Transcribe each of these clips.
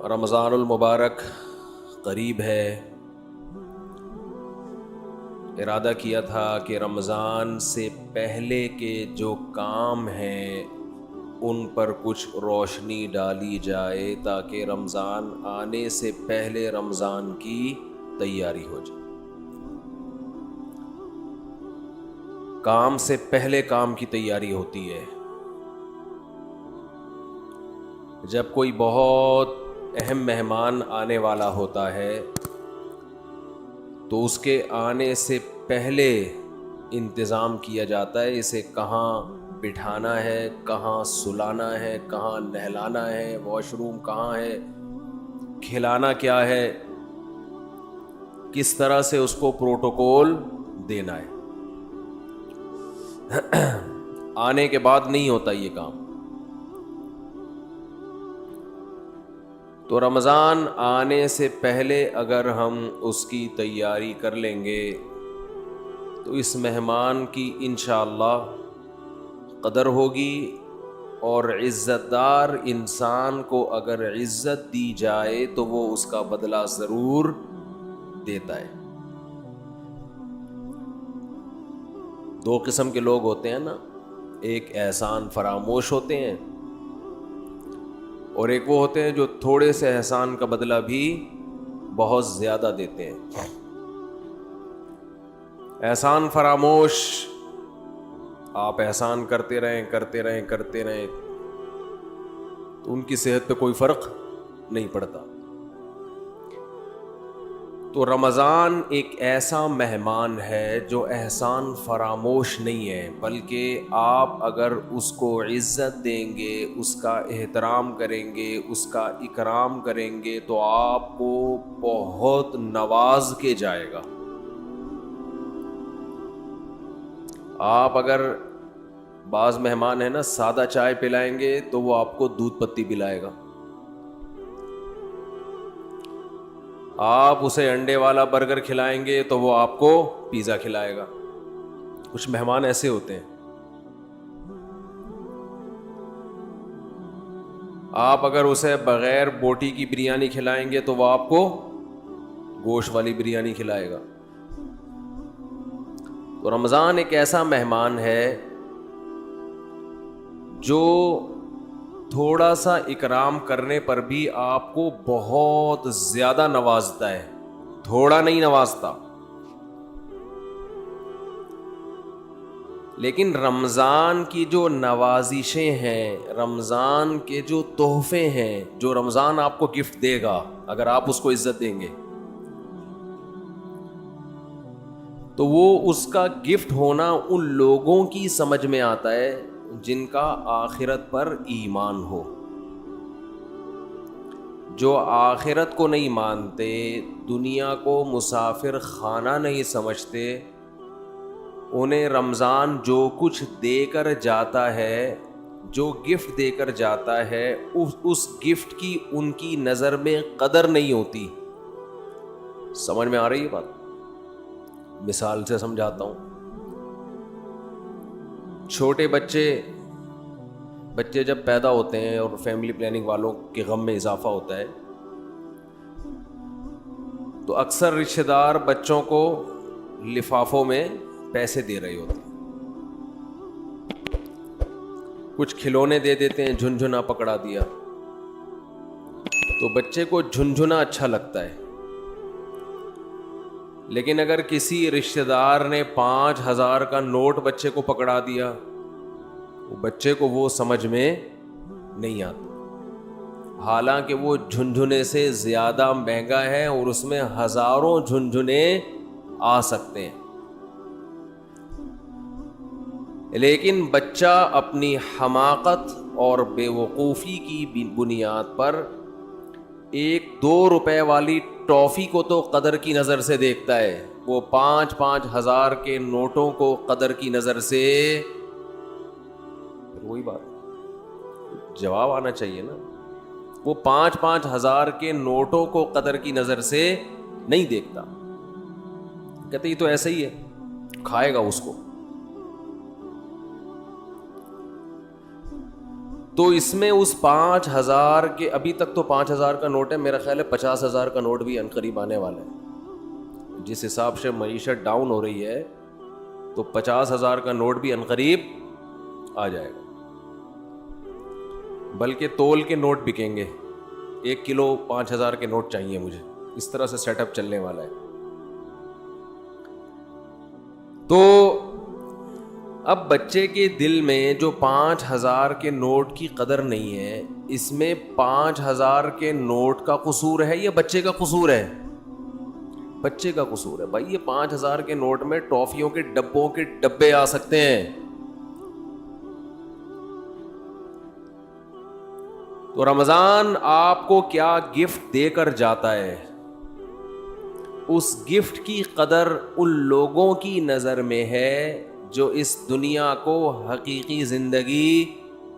رمضان المبارک قریب ہے۔ ارادہ کیا تھا کہ رمضان سے پہلے کے جو کام ہیں ان پر کچھ روشنی ڈالی جائے تاکہ رمضان آنے سے پہلے رمضان کی تیاری ہو جائے۔ کام سے پہلے کام کی تیاری ہوتی ہے۔ جب کوئی بہت اہم مہمان آنے والا ہوتا ہے تو اس کے آنے سے پہلے انتظام کیا جاتا ہے، اسے کہاں بٹھانا ہے، کہاں سلانا ہے، کہاں نہلانا ہے، واش روم کہاں ہے، کھلانا کیا ہے، کس طرح سے اس کو پروٹوکول دینا ہے۔ آنے کے بعد نہیں ہوتا یہ کام۔ تو رمضان آنے سے پہلے اگر ہم اس کی تیاری کر لیں گے تو اس مہمان کی انشاءاللہ قدر ہوگی، اور عزت دار انسان کو اگر عزت دی جائے تو وہ اس کا بدلہ ضرور دیتا ہے۔ دو قسم کے لوگ ہوتے ہیں نا، ایک احسان فراموش ہوتے ہیں اور ایک وہ ہوتے ہیں جو تھوڑے سے احسان کا بدلہ بھی بہت زیادہ دیتے ہیں۔ احسان فراموش، آپ احسان کرتے رہیں تو ان کی صحت پہ کوئی فرق نہیں پڑتا۔ تو رمضان ایک ایسا مہمان ہے جو احسان فراموش نہیں ہے، بلکہ آپ اگر اس کو عزت دیں گے، اس کا احترام کریں گے، اس کا اکرام کریں گے تو آپ کو بہت نواز کے جائے گا۔ آپ اگر بعض مہمان ہیں نا سادہ چائے پلائیں گے تو وہ آپ کو دودھ پتی پلائے گا، آپ اسے انڈے والا برگر کھلائیں گے تو وہ آپ کو پیزا کھلائے گا۔ کچھ مہمان ایسے ہوتے ہیں۔ آپ اگر اسے بغیر بوٹی کی بریانی کھلائیں گے تو وہ آپ کو گوشت والی بریانی کھلائے گا۔ تو رمضان ایک ایسا مہمان ہے جو تھوڑا سا اکرام کرنے پر بھی آپ کو بہت زیادہ نوازتا ہے، تھوڑا نہیں نوازتا۔ لیکن رمضان کی جو نوازشیں ہیں، رمضان کے جو تحفے ہیں، جو رمضان آپ کو گفٹ دے گا اگر آپ اس کو عزت دیں گے تو وہ اس کا گفٹ ہونا ان لوگوں کی سمجھ میں آتا ہے جن کا آخرت پر ایمان ہو۔ جو آخرت کو نہیں مانتے، دنیا کو مسافر خانہ نہیں سمجھتے، انہیں رمضان جو کچھ دے کر جاتا ہے، جو گفٹ دے کر جاتا ہے، اس گفٹ کی ان کی نظر میں قدر نہیں ہوتی۔ سمجھ میں آ رہی ہے بات؟ مثال سے سمجھاتا ہوں۔ چھوٹے بچے جب پیدا ہوتے ہیں اور فیملی پلاننگ والوں کے غم میں اضافہ ہوتا ہے تو اکثر رشتہ دار بچوں کو لفافوں میں پیسے دے رہے ہوتے ہیں، کچھ کھلونے دے دیتے ہیں، جھنجھنا پکڑا دیا تو بچے کو جھنجھنا اچھا لگتا ہے۔ لیکن اگر کسی رشتہ دار نے 5,000 کا نوٹ بچے کو پکڑا دیا، بچے کو وہ سمجھ میں نہیں آتا، حالانکہ وہ جھنجھنے سے زیادہ مہنگا ہے اور اس میں ہزاروں جھنجھنے آ سکتے ہیں۔ لیکن بچہ اپنی حماقت اور بے وقوفی کی بنیاد پر 1-2 روپے والی ٹافی کو تو قدر کی نظر سے دیکھتا ہے، وہ 5-5 ہزار کے نوٹوں کو قدر کی نظر سے، وہی بات جواب آنا چاہیے نا، وہ 5-5 ہزار کے نوٹوں کو قدر کی نظر سے نہیں دیکھتا، کہتے یہ تو ایسا ہی ہے، کھائے گا اس کو۔ تو اس میں اس 5,000 کے, ابھی تک تو 5,000 کا نوٹ ہے, میرا خیال ہے 50,000 کا نوٹ بھی عنقریب آنے والا ہے. جس حساب سے معیشت ڈاؤن ہو رہی ہے تو 50,000 کا نوٹ بھی عنقریب آ جائے گا. بلکہ تول کے نوٹ بکیں گے, 1 کلو 5,000 کے نوٹ چاہیے مجھے, اس طرح سے سیٹ اپ چلنے والا ہے. تو اب بچے کے دل میں جو 5,000 کے نوٹ کی قدر نہیں ہے, اس میں 5,000 کے نوٹ کا قصور ہے یا بچے کا قصور ہے؟ بچے کا قصور ہے. بھائی یہ 5,000 کے نوٹ میں ٹافیوں کے ڈبوں کے ڈبے آ سکتے ہیں. تو رمضان آپ کو کیا گفٹ دے کر جاتا ہے, اس گفٹ کی قدر ان لوگوں کی نظر میں ہے جو اس دنیا کو حقیقی زندگی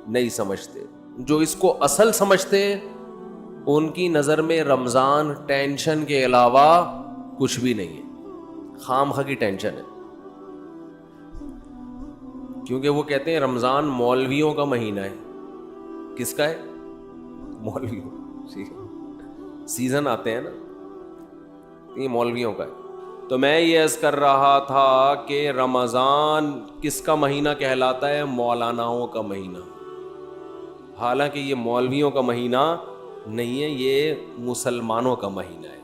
نہیں سمجھتے. جو اس کو اصل سمجھتے ان کی نظر میں رمضان ٹینشن کے علاوہ کچھ بھی نہیں ہے, خام خواہ کی ٹینشن ہے. کیونکہ وہ کہتے ہیں رمضان مولویوں کا مہینہ ہے. کس کا ہے؟ مولویوں. سیزن آتے ہیں نا, یہ مولویوں کا ہے. تو میں یہ عرض کر رہا تھا کہ رمضان کس کا مہینہ کہلاتا ہے؟ مولاناؤں کا مہینہ. حالانکہ یہ مولویوں کا مہینہ نہیں ہے, یہ مسلمانوں کا مہینہ ہے.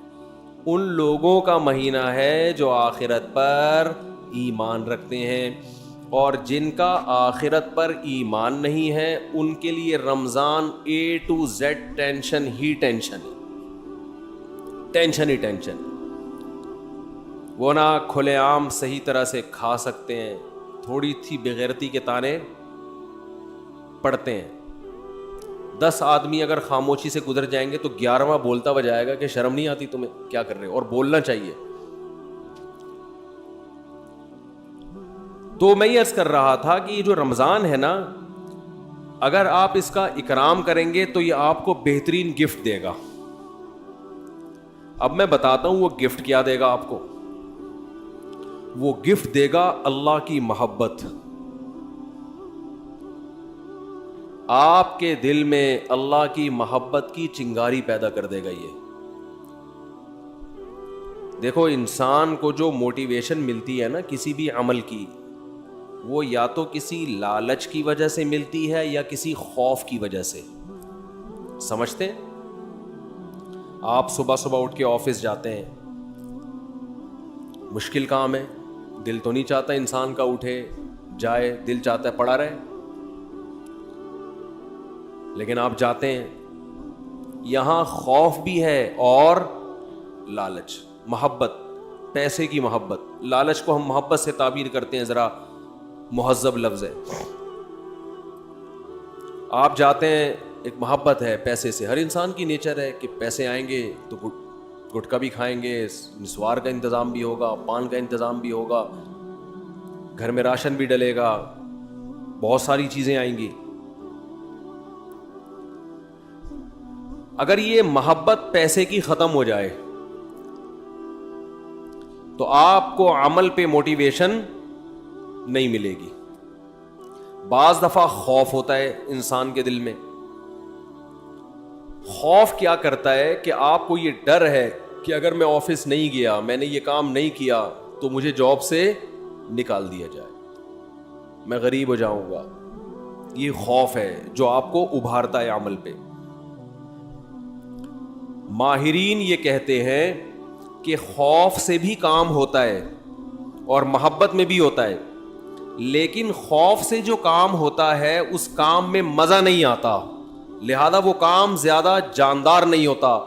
ان لوگوں کا مہینہ ہے جو آخرت پر ایمان رکھتے ہیں, اور جن کا آخرت پر ایمان نہیں ہے ان کے لیے رمضان A to Z tension he tension ہے, ٹینشن ہی ٹینشن. وہ نہ کھلے عام صحیح طرح سے کھا سکتے ہیں, تھوڑی سی بغیرتی کے تانے پڑتے ہیں. 10 آدمی اگر خاموشی سے گزر جائیں گے تو 11واں بولتا ہوا جائے گا کہ شرم نہیں آتی تمہیں, کیا کر رہے ہو, اور بولنا چاہیے. تو میں یہ عرض کر رہا تھا کہ یہ جو رمضان ہے نا, اگر آپ اس کا اکرام کریں گے تو یہ آپ کو بہترین گفٹ دے گا. اب میں بتاتا ہوں وہ گفٹ کیا دے گا آپ کو. وہ گفٹ دے گا اللہ کی محبت. آپ کے دل میں اللہ کی محبت کی چنگاری پیدا کر دے گا. یہ دیکھو, انسان کو جو موٹیویشن ملتی ہے نا کسی بھی عمل کی, وہ یا تو کسی لالچ کی وجہ سے ملتی ہے یا کسی خوف کی وجہ سے. سمجھتے ہیں؟ آپ صبح صبح اٹھ کے آفس جاتے ہیں, مشکل کام ہے, دل تو نہیں چاہتا انسان کا اٹھے جائے, دل چاہتا ہے پڑا رہے, لیکن آپ جاتے ہیں. یہاں خوف بھی ہے اور لالچ, محبت, پیسے کی محبت. لالچ کو ہم محبت سے تعبیر کرتے ہیں, ذرا مہذب لفظ ہے. آپ جاتے ہیں, ایک محبت ہے پیسے سے, ہر انسان کی نیچر ہے کہ پیسے آئیں گے تو گٹکا بھی کھائیں گے, نسوار کا انتظام بھی ہوگا, پان کا انتظام بھی ہوگا, گھر میں راشن بھی ڈلے گا, بہت ساری چیزیں آئیں گی. اگر یہ محبت پیسے کی ختم ہو جائے تو آپ کو عمل پہ موٹیویشن نہیں ملے گی. بعض دفعہ خوف ہوتا ہے انسان کے دل میں. خوف کیا کرتا ہے کہ آپ کو یہ ڈر ہے کہ اگر میں آفس نہیں گیا, میں نے یہ کام نہیں کیا تو مجھے جاب سے نکال دیا جائے, میں غریب ہو جاؤں گا. یہ خوف ہے جو آپ کو ابھارتا ہے عمل پہ. ماہرین یہ کہتے ہیں کہ خوف سے بھی کام ہوتا ہے اور محبت میں بھی ہوتا ہے, لیکن خوف سے جو کام ہوتا ہے اس کام میں مزہ نہیں آتا, لہذا وہ کام زیادہ جاندار نہیں ہوتا.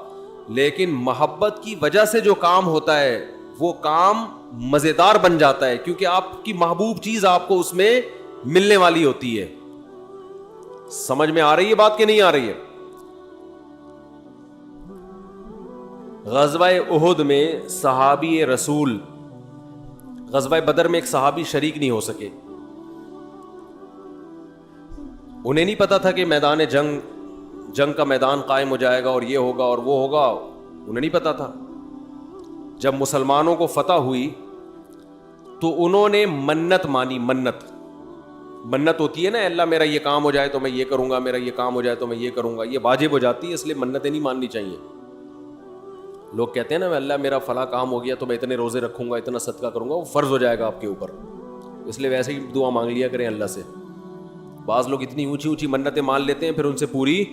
لیکن محبت کی وجہ سے جو کام ہوتا ہے وہ کام مزیدار بن جاتا ہے, کیونکہ آپ کی محبوب چیز آپ کو اس میں ملنے والی ہوتی ہے. سمجھ میں آ رہی ہے بات کہ نہیں آ رہی ہے؟ غزوہ احد میں صحابی رسول, غزوہ بدر میں ایک صحابی شریک نہیں ہو سکے. انہیں نہیں پتا تھا کہ میدان جنگ کا میدان قائم ہو جائے گا اور یہ ہوگا اور وہ ہوگا, انہیں نہیں پتا تھا. جب مسلمانوں کو فتح ہوئی تو انہوں نے منت مانی, منت منت ہوتی ہے نا اللہ میرا یہ کام ہو جائے تو میں یہ کروں گا, میرا یہ کام ہو جائے تو میں یہ کروں گا, یہ واجب ہو جاتی ہے, اس لیے منتیں نہیں ماننی چاہیے. لوگ کہتے ہیں نا اللہ میرا فلاں کام ہو گیا تو میں اتنے روزے رکھوں گا, اتنا صدقہ کروں گا, وہ فرض ہو جائے گا آپ کے اوپر, اس لیے ویسے ہی دعا مانگ لیا کریں اللہ سے. بعض لوگ اتنی اونچی اونچی منتیں مان لیتے ہیں پھر ان سے پوری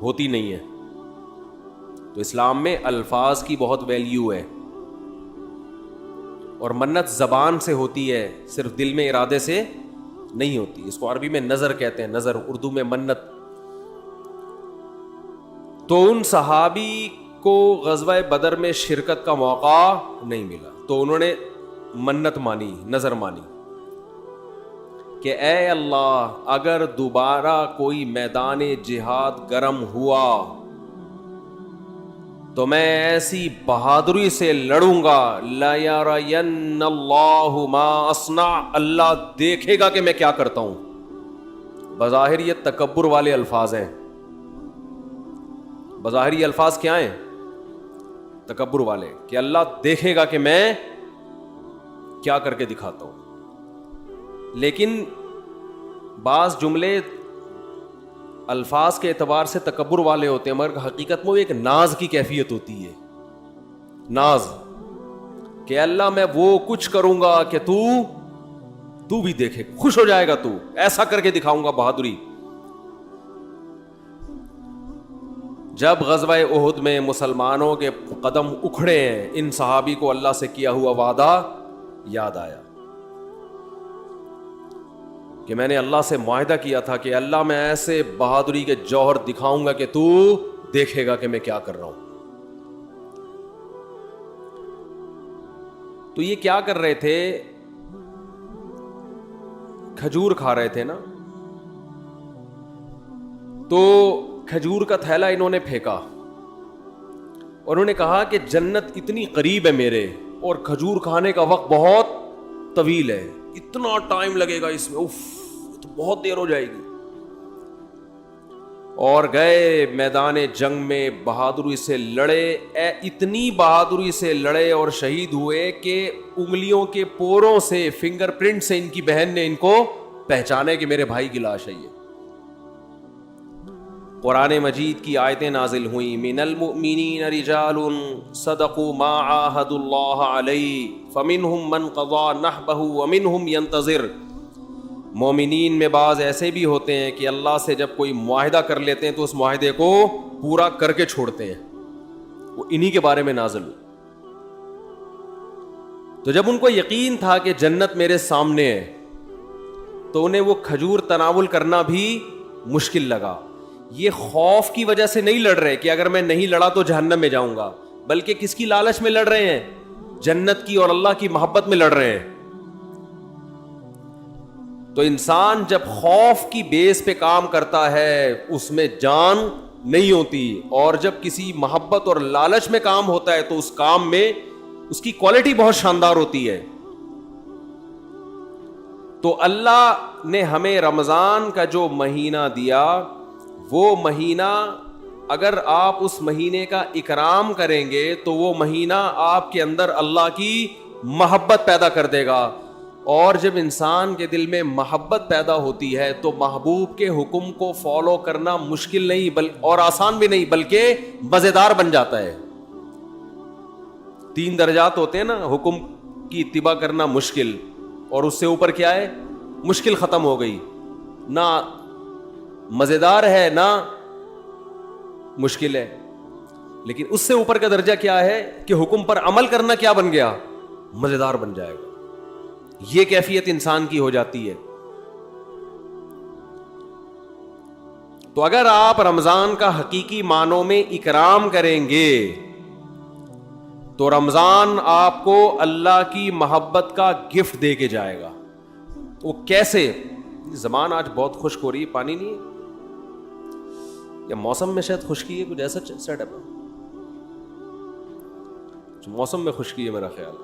ہوتی نہیں ہے. تو اسلام میں الفاظ کی بہت ویلیو ہے, اور منت زبان سے ہوتی ہے, صرف دل میں ارادے سے نہیں ہوتی. اس کو عربی میں نظر کہتے ہیں, نظر, اردو میں منت. تو ان صحابی کو غزوہ بدر میں شرکت کا موقع نہیں ملا تو انہوں نے منت مانی, نظر مانی کہ اے اللہ اگر دوبارہ کوئی میدان جہاد گرم ہوا تو میں ایسی بہادری سے لڑوں گا, لَيَرَيَنَّ اللَّهُ مَا أَصْنَعُ, اللہ دیکھے گا کہ میں کیا کرتا ہوں. بظاہر یہ تکبر والے الفاظ ہیں, بظاہر یہ الفاظ کیا ہیں؟ تکبر والے, کہ اللہ دیکھے گا کہ میں کیا کر کے دکھاتا ہوں. لیکن بعض جملے الفاظ کے اعتبار سے تکبر والے ہوتے ہیں مگر حقیقت میں وہ ایک ناز کی کیفیت ہوتی ہے, ناز, کہ اللہ میں وہ کچھ کروں گا کہ تو بھی دیکھے, خوش ہو جائے گا, تو ایسا کر کے دکھاؤں گا بہادری. جب غزوہ احد میں مسلمانوں کے قدم اکھڑے ہیں, ان صحابی کو اللہ سے کیا ہوا وعدہ یاد آیا کہ میں نے اللہ سے معاہدہ کیا تھا کہ اللہ میں ایسے بہادری کے جوہر دکھاؤں گا کہ تو دیکھے گا کہ میں کیا کر رہا ہوں. تو یہ کیا کر رہے تھے؟ کھجور کھا رہے تھے نا, تو کھجور کا تھیلا انہوں نے پھینکا اور انہوں نے کہا کہ جنت اتنی قریب ہے میرے اور کھجور کھانے کا وقت بہت طویل ہے, اتنا ٹائم لگے گا اس میں, اف تو بہت دیر ہو جائے گی. اور گئے میدان جنگ میں, بہادری سے لڑے, اتنی بہادری سے لڑے اور شہید ہوئے کہ انگلیوں کے پوروں سے, فنگر پرنٹ سے ان کی بہن نے ان کو پہچانے کہ میرے بھائی کی لاش ہے یہ. قرآن مجید کی آیتیں نازل ہوئیں, من المؤمنین رجال صدقوا ما عاہدوا اللہ علیہ فمنہم من قضى نحبہ ومنہم ینتظر. مومنین میں بعض ایسے بھی ہوتے ہیں کہ اللہ سے جب کوئی معاہدہ کر لیتے ہیں تو اس معاہدے کو پورا کر کے چھوڑتے ہیں, وہ انہی کے بارے میں نازل ہوئی. تو جب ان کو یقین تھا کہ جنت میرے سامنے ہے تو انہیں وہ کھجور تناول کرنا بھی مشکل لگا. یہ خوف کی وجہ سے نہیں لڑ رہے کہ اگر میں نہیں لڑا تو جہنم میں جاؤں گا, بلکہ کس کی لالچ میں لڑ رہے ہیں؟ جنت کی اور اللہ کی محبت میں لڑ رہے ہیں. تو انسان جب خوف کی بیس پہ کام کرتا ہے اس میں جان نہیں ہوتی, اور جب کسی محبت اور لالچ میں کام ہوتا ہے تو اس کام میں اس کی کوالٹی بہت شاندار ہوتی ہے. تو اللہ نے ہمیں رمضان کا جو مہینہ دیا, وہ مہینہ اگر آپ اس مہینے کا اکرام کریں گے تو وہ مہینہ آپ کے اندر اللہ کی محبت پیدا کر دے گا. اور جب انسان کے دل میں محبت پیدا ہوتی ہے تو محبوب کے حکم کو فالو کرنا مشکل نہیں اور آسان بھی نہیں بلکہ مزیدار بن جاتا ہے. 3 درجات ہوتے ہیں نا, حکم کی اتباع کرنا مشکل, اور اس سے اوپر کیا ہے؟ مشکل ختم ہو گئی, نہ مزیدار ہے نہ مشکل ہے. لیکن اس سے اوپر کا درجہ کیا ہے کہ حکم پر عمل کرنا کیا بن گیا؟ مزیدار بن جائے گا. یہ کیفیت انسان کی ہو جاتی ہے. تو اگر آپ رمضان کا حقیقی معنوں میں اکرام کریں گے تو رمضان آپ کو اللہ کی محبت کا گفٹ دے کے جائے گا. وہ کیسے؟ زبان آج بہت خشک ہو رہی ہے, پانی نہیں ہے یا موسم میں شاید خشکی ہے, کچھ ایسا سیٹ اپ ہے, موسم میں خشکی ہے میرا خیال.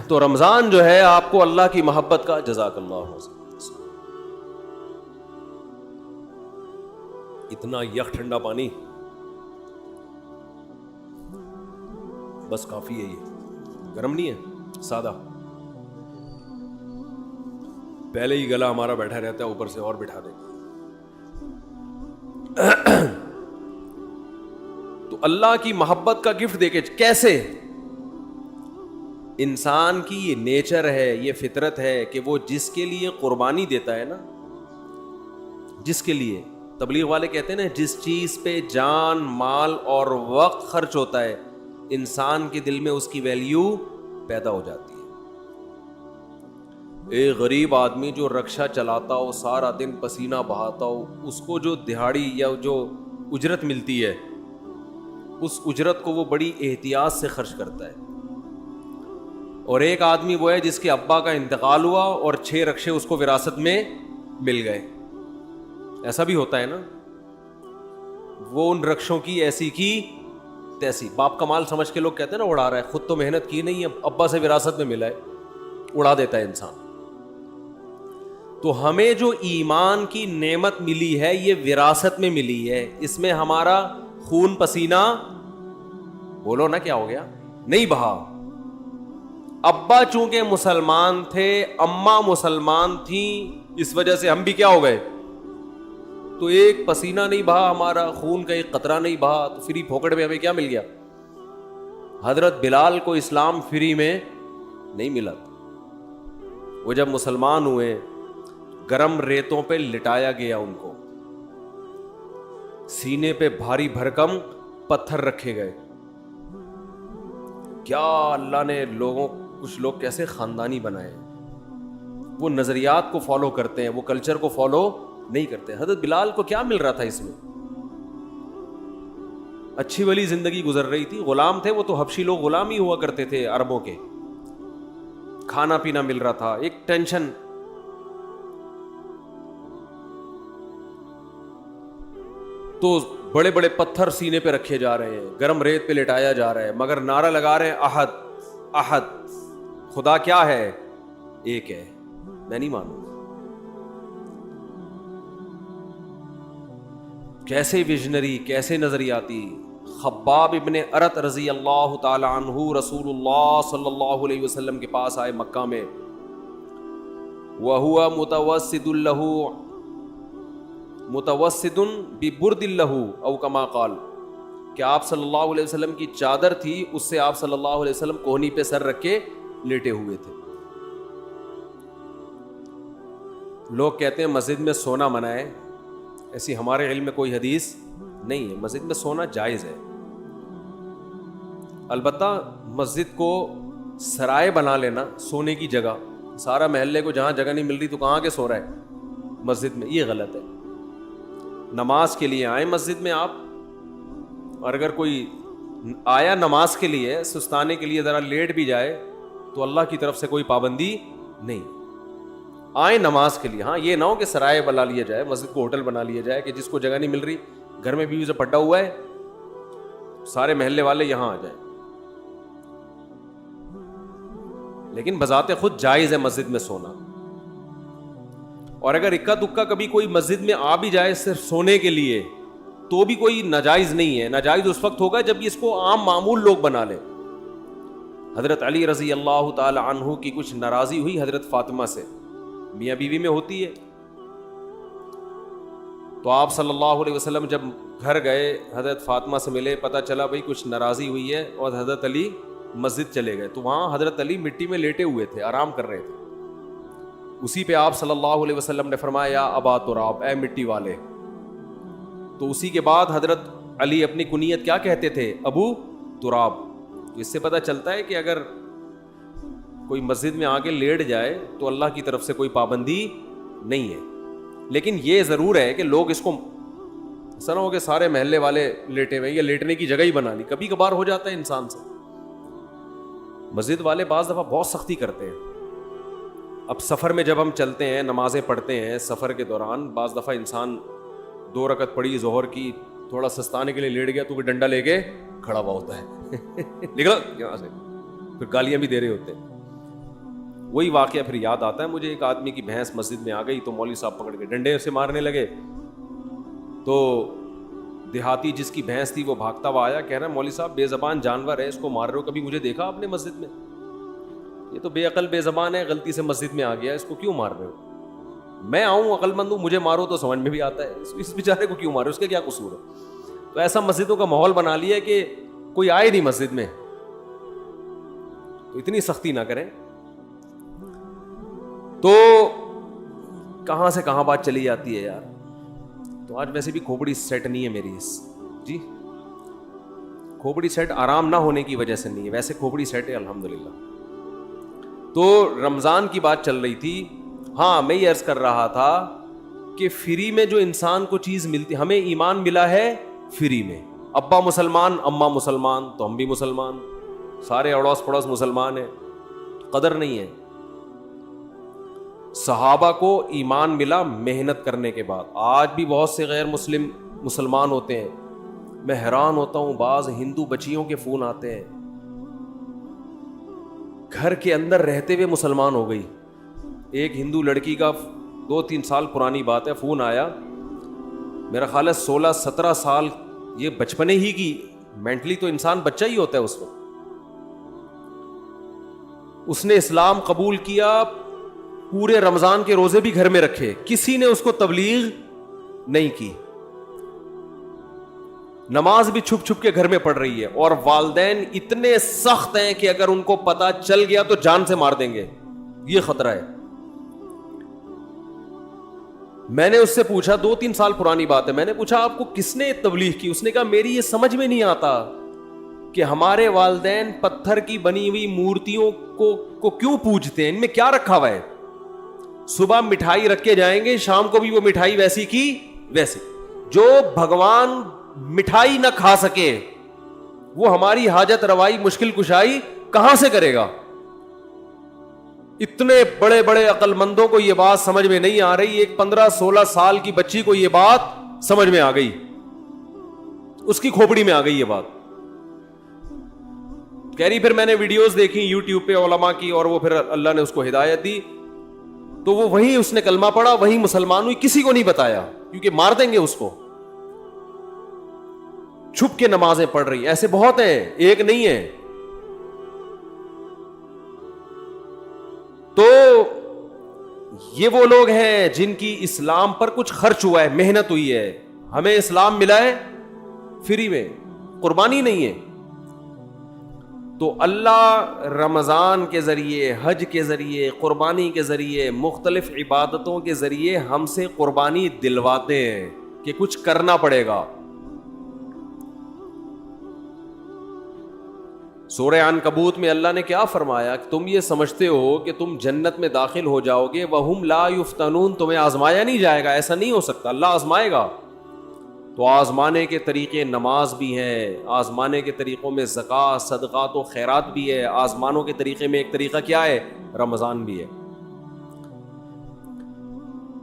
تو رمضان جو ہے آپ کو اللہ کی محبت کا, جزاک اللہ, اتنا یک ٹھنڈا پانی بس کافی ہے, یہ گرم نہیں ہے, سادہ. پہلے ہی گلا ہمارا بیٹھا رہتا ہے, اوپر سے اور بٹھا دیں. تو اللہ کی محبت کا گفٹ دے کے کیسے؟ انسان کی یہ نیچر ہے, یہ فطرت ہے کہ وہ جس کے لیے قربانی دیتا ہے نا, جس کے لیے, تبلیغ والے کہتے ہیں نا, جس چیز پہ جان مال اور وقت خرچ ہوتا ہے انسان کے دل میں اس کی ویلیو پیدا ہو جاتی ہے. ایک غریب آدمی جو رکشہ چلاتا ہو, سارا دن پسینہ بہاتا ہو, اس کو جو دہاڑی یا جو اجرت ملتی ہے اس اجرت کو وہ بڑی احتیاط سے خرچ کرتا ہے. اور ایک آدمی وہ ہے جس کے ابا کا انتقال ہوا اور 6 رکشے اس کو وراثت میں مل گئے. ایسا بھی ہوتا ہے نا, وہ ان رکشوں کی ایسی کی تیسی, باپ کا مال سمجھ کے لوگ کہتے ہیں نا اڑا رہا ہے, خود تو محنت کی نہیں ہے, ابا سے وراثت میں ملا ہے, اڑا دیتا ہے انسان. تو ہمیں جو ایمان کی نعمت ملی ہے یہ وراثت میں ملی ہے, اس میں ہمارا خون پسینہ, بولو نا کیا ہو گیا, نہیں بہا. ابا چونکہ مسلمان تھے, اماں مسلمان تھیں, اس وجہ سے ہم بھی کیا ہو گئے, تو ایک پسینہ نہیں بہا ہمارا, خون کا ایک قطرہ نہیں بہا, تو فری پھوکٹ میں ہمیں کیا مل گیا. حضرت بلال کو اسلام فری میں نہیں ملا تھا. وہ جب مسلمان ہوئے گرم ریتوں پہ لٹایا گیا, ان کو سینے پہ بھاری بھرکم پتھر رکھے گئے. کیا اللہ نے کچھ لوگ کیسے خاندانی بنائے, وہ نظریات کو فالو کرتے ہیں, وہ کلچر کو فالو نہیں کرتے. حضرت بلال کو کیا مل رہا تھا اس میں, اچھی والی زندگی گزر رہی تھی, غلام تھے وہ, تو حبشی لوگ غلام ہی ہوا کرتے تھے عربوں کے, کھانا پینا مل رہا تھا, ایک ٹینشن. تو بڑے بڑے پتھر سینے پہ رکھے جا رہے ہیں, گرم ریت پہ لٹایا جا رہا ہے, مگر نعرہ لگا رہے ہیں احد احد, خدا کیا ہے, ایک ہے, میں نہیں مانوں. کیسے ویژنری, کیسے نظریاتی. خباب ابن ارت رضی اللہ تعالی عنہ رسول اللہ صلی اللہ علیہ وسلم کے پاس آئے مکہ میں, وَهُوَ مُتَوَسِّدٌ لَهُ متوسد ببرد لہ او کما قال, کہ آپ صلی اللہ علیہ وسلم کی چادر تھی, اس سے آپ صلی اللہ علیہ وسلم کوہنی پہ سر رکھ کے لیٹے ہوئے تھے. لوگ کہتے ہیں مسجد میں سونا منع ہے, ایسی ہمارے علم میں کوئی حدیث نہیں ہے. مسجد میں سونا جائز ہے, البتہ مسجد کو سرائے بنا لینا سونے کی جگہ, سارا محلے کو جہاں جگہ نہیں مل رہی تو کہاں کے سو رہا ہے مسجد میں, یہ غلط ہے. نماز کے لیے آئیں مسجد میں آپ, اور اگر کوئی آیا نماز کے لیے سستانے کے لیے ذرا لیٹ بھی جائے تو اللہ کی طرف سے کوئی پابندی نہیں, آئیں نماز کے لیے. ہاں یہ نہ ہو کہ سرائے بنا لیا جائے, مسجد کو ہوٹل بنا لیا جائے کہ جس کو جگہ نہیں مل رہی, گھر میں بیوی سے پٹا ہوا ہے, سارے محلے والے یہاں آ جائیں. لیکن بذات خود جائز ہے مسجد میں سونا. اور اگر اکا دکا کبھی کوئی مسجد میں آ بھی جائے صرف سونے کے لیے تو بھی کوئی ناجائز نہیں ہے. ناجائز اس وقت ہوگا جب اس کو عام معمول لوگ بنا لیں. حضرت علی رضی اللہ تعالی عنہ کی کچھ ناراضی ہوئی حضرت فاطمہ سے, میاں بیوی میں ہوتی ہے, تو آپ صلی اللہ علیہ وسلم جب گھر گئے حضرت فاطمہ سے ملے, پتہ چلا بھئی کچھ ناراضی ہوئی ہے, اور حضرت علی مسجد چلے گئے. تو وہاں حضرت علی مٹی میں لیٹے ہوئے تھے, آرام کر رہے تھے. اسی پہ آپ صلی اللہ علیہ وسلم نے فرمایا یا ابا تراب, اے مٹی والے. تو اسی کے بعد حضرت علی اپنی کنیت کیا کہتے تھے, ابو تراب. تو اس سے پتہ چلتا ہے کہ اگر کوئی مسجد میں آ کے لیٹ جائے تو اللہ کی طرف سے کوئی پابندی نہیں ہے. لیکن یہ ضرور ہے کہ لوگ اس کو ایسا نہ ہو کہ سارے محلے والے لیٹے ہوئے, یا لیٹنے کی جگہ ہی بنا لی. کبھی کبھار ہو جاتا ہے انسان سے. مسجد والے بعض دفعہ بہت سختی کرتے ہیں. اب سفر میں جب ہم چلتے ہیں, نمازیں پڑھتے ہیں سفر کے دوران, بعض دفعہ انسان 2 رکعت پڑھی ظہر کی, تھوڑا سستانے کے لیے لیٹ گیا تو وہ ڈنڈا لے کے کھڑا ہوا ہوتا ہے, نکلو یہاں سے, پھر گالیاں بھی دے رہے ہوتے ہیں. وہی واقعہ پھر یاد آتا ہے مجھے, ایک آدمی کی بھینس مسجد میں آ گئی تو مولوی صاحب پکڑ کے ڈنڈے سے مارنے لگے. تو دیہاتی جس کی بھینس تھی وہ بھاگتا ہوا آیا, کہہ رہا ہے مولوی صاحب بے زبان جانور ہے, اس کو مار رہے ہو, کبھی مجھے دیکھا آپ نے مسجد میں؟ یہ تو بے عقل بے زبان ہے, غلطی سے مسجد میں آ گیا, اس کو کیوں مار رہے ہو؟ میں آؤں عقل مند ہوں, مجھے مارو تو سمجھ میں بھی آتا ہے, اس بیچارے کو کیوں مارو, اس کا کیا قصور ہے. تو ایسا مسجدوں کا ماحول بنا لیا کہ کوئی آئے نہیں مسجد میں, تو اتنی سختی نہ کریں. تو کہاں سے کہاں بات چلی جاتی ہے یار. تو آج ویسے بھی کھوپڑی سیٹ نہیں ہے میری جی, کھوپڑی سیٹ آرام نہ ہونے کی وجہ سے نہیں ہے, ویسے کھوپڑی سیٹ ہے الحمدللہ. تو رمضان کی بات چل رہی تھی. ہاں میں یہ عرض کر رہا تھا کہ فری میں جو انسان کو چیز ملتی, ہمیں ایمان ملا ہے فری میں. ابا مسلمان اماں مسلمان تو ہم بھی مسلمان, سارے اڑوس پڑوس مسلمان ہیں, قدر نہیں ہے. صحابہ کو ایمان ملا محنت کرنے کے بعد. آج بھی بہت سے غیر مسلمان ہوتے ہیں. میں حیران ہوتا ہوں, بعض ہندو بچیوں کے فون آتے ہیں, گھر کے اندر رہتے ہوئے مسلمان ہو گئی. ایک ہندو لڑکی کا 2-3 سال پرانی بات ہے, فون آیا, میرا خیال ہے 16-17 سال, یہ بچپنے ہی کی, مینٹلی تو انسان بچہ ہی ہوتا ہے اس وقت. اس نے اسلام قبول کیا, پورے رمضان کے روزے بھی گھر میں رکھے, کسی نے اس کو تبلیغ نہیں کی, نماز بھی چھپ چھپ کے گھر میں پڑھ رہی ہے. اور والدین اتنے سخت ہیں کہ اگر ان کو پتا چل گیا تو جان سے مار دیں گے, یہ خطرہ ہے. میں نے اس سے پوچھا, 2-3 سال پرانی بات ہے, میں نے پوچھا آپ کو کس نے تبلیغ کی؟ اس نے کہا میری یہ سمجھ میں نہیں آتا کہ ہمارے والدین پتھر کی بنی ہوئی مورتیوں کو کیوں پوجتے ہیں, ان میں کیا رکھا ہوا ہے. صبح مٹھائی رکھ کے جائیں گے, شام کو بھی وہ مٹھائی ویسی کی ویسی. جو بھگوان مٹھائی نہ کھا سکے وہ ہماری حاجت روائی مشکل کشائی کہاں سے کرے گا. اتنے بڑے بڑے عقل مندوں کو یہ بات سمجھ میں نہیں آ رہی. ایک 15-16 سال کی بچی کو یہ بات سمجھ میں آ گئی, اس کی کھوپڑی میں آ گئی یہ بات. کہہ رہی پھر میں نے ویڈیوز دیکھی یوٹیوب پہ علماء کی, اور وہ پھر اللہ نے اس کو ہدایت دی, تو وہ وہیں اس نے کلمہ پڑھا, وہیں مسلمان ہوئی, کسی کو نہیں بتایا کیونکہ مار دیں گے اس کو. چھپ کے نمازیں پڑھ رہی, ایسے بہت ہیں, ایک نہیں ہے. تو یہ وہ لوگ ہیں جن کی اسلام پر کچھ خرچ ہوا ہے, محنت ہوئی ہے. ہمیں اسلام ملا ہے فری میں, قربانی نہیں ہے. تو اللہ رمضان کے ذریعے, حج کے ذریعے, قربانی کے ذریعے, مختلف عبادتوں کے ذریعے ہم سے قربانی دلواتے ہیں کہ کچھ کرنا پڑے گا. سورہ عنکبوت میں اللہ نے کیا فرمایا کہ تم یہ سمجھتے ہو کہ تم جنت میں داخل ہو جاؤ گے, وَهُمْ لَا يُفْتَنُونَ, تمہیں آزمایا نہیں جائے گا. ایسا نہیں ہو سکتا, اللہ آزمائے گا. تو آزمانے کے طریقے نماز بھی ہیں, آزمانے کے طریقوں میں زکوٰۃ, صدقات و خیرات بھی ہے. آزمانوں کے طریقے میں ایک طریقہ کیا ہے؟ رمضان بھی ہے.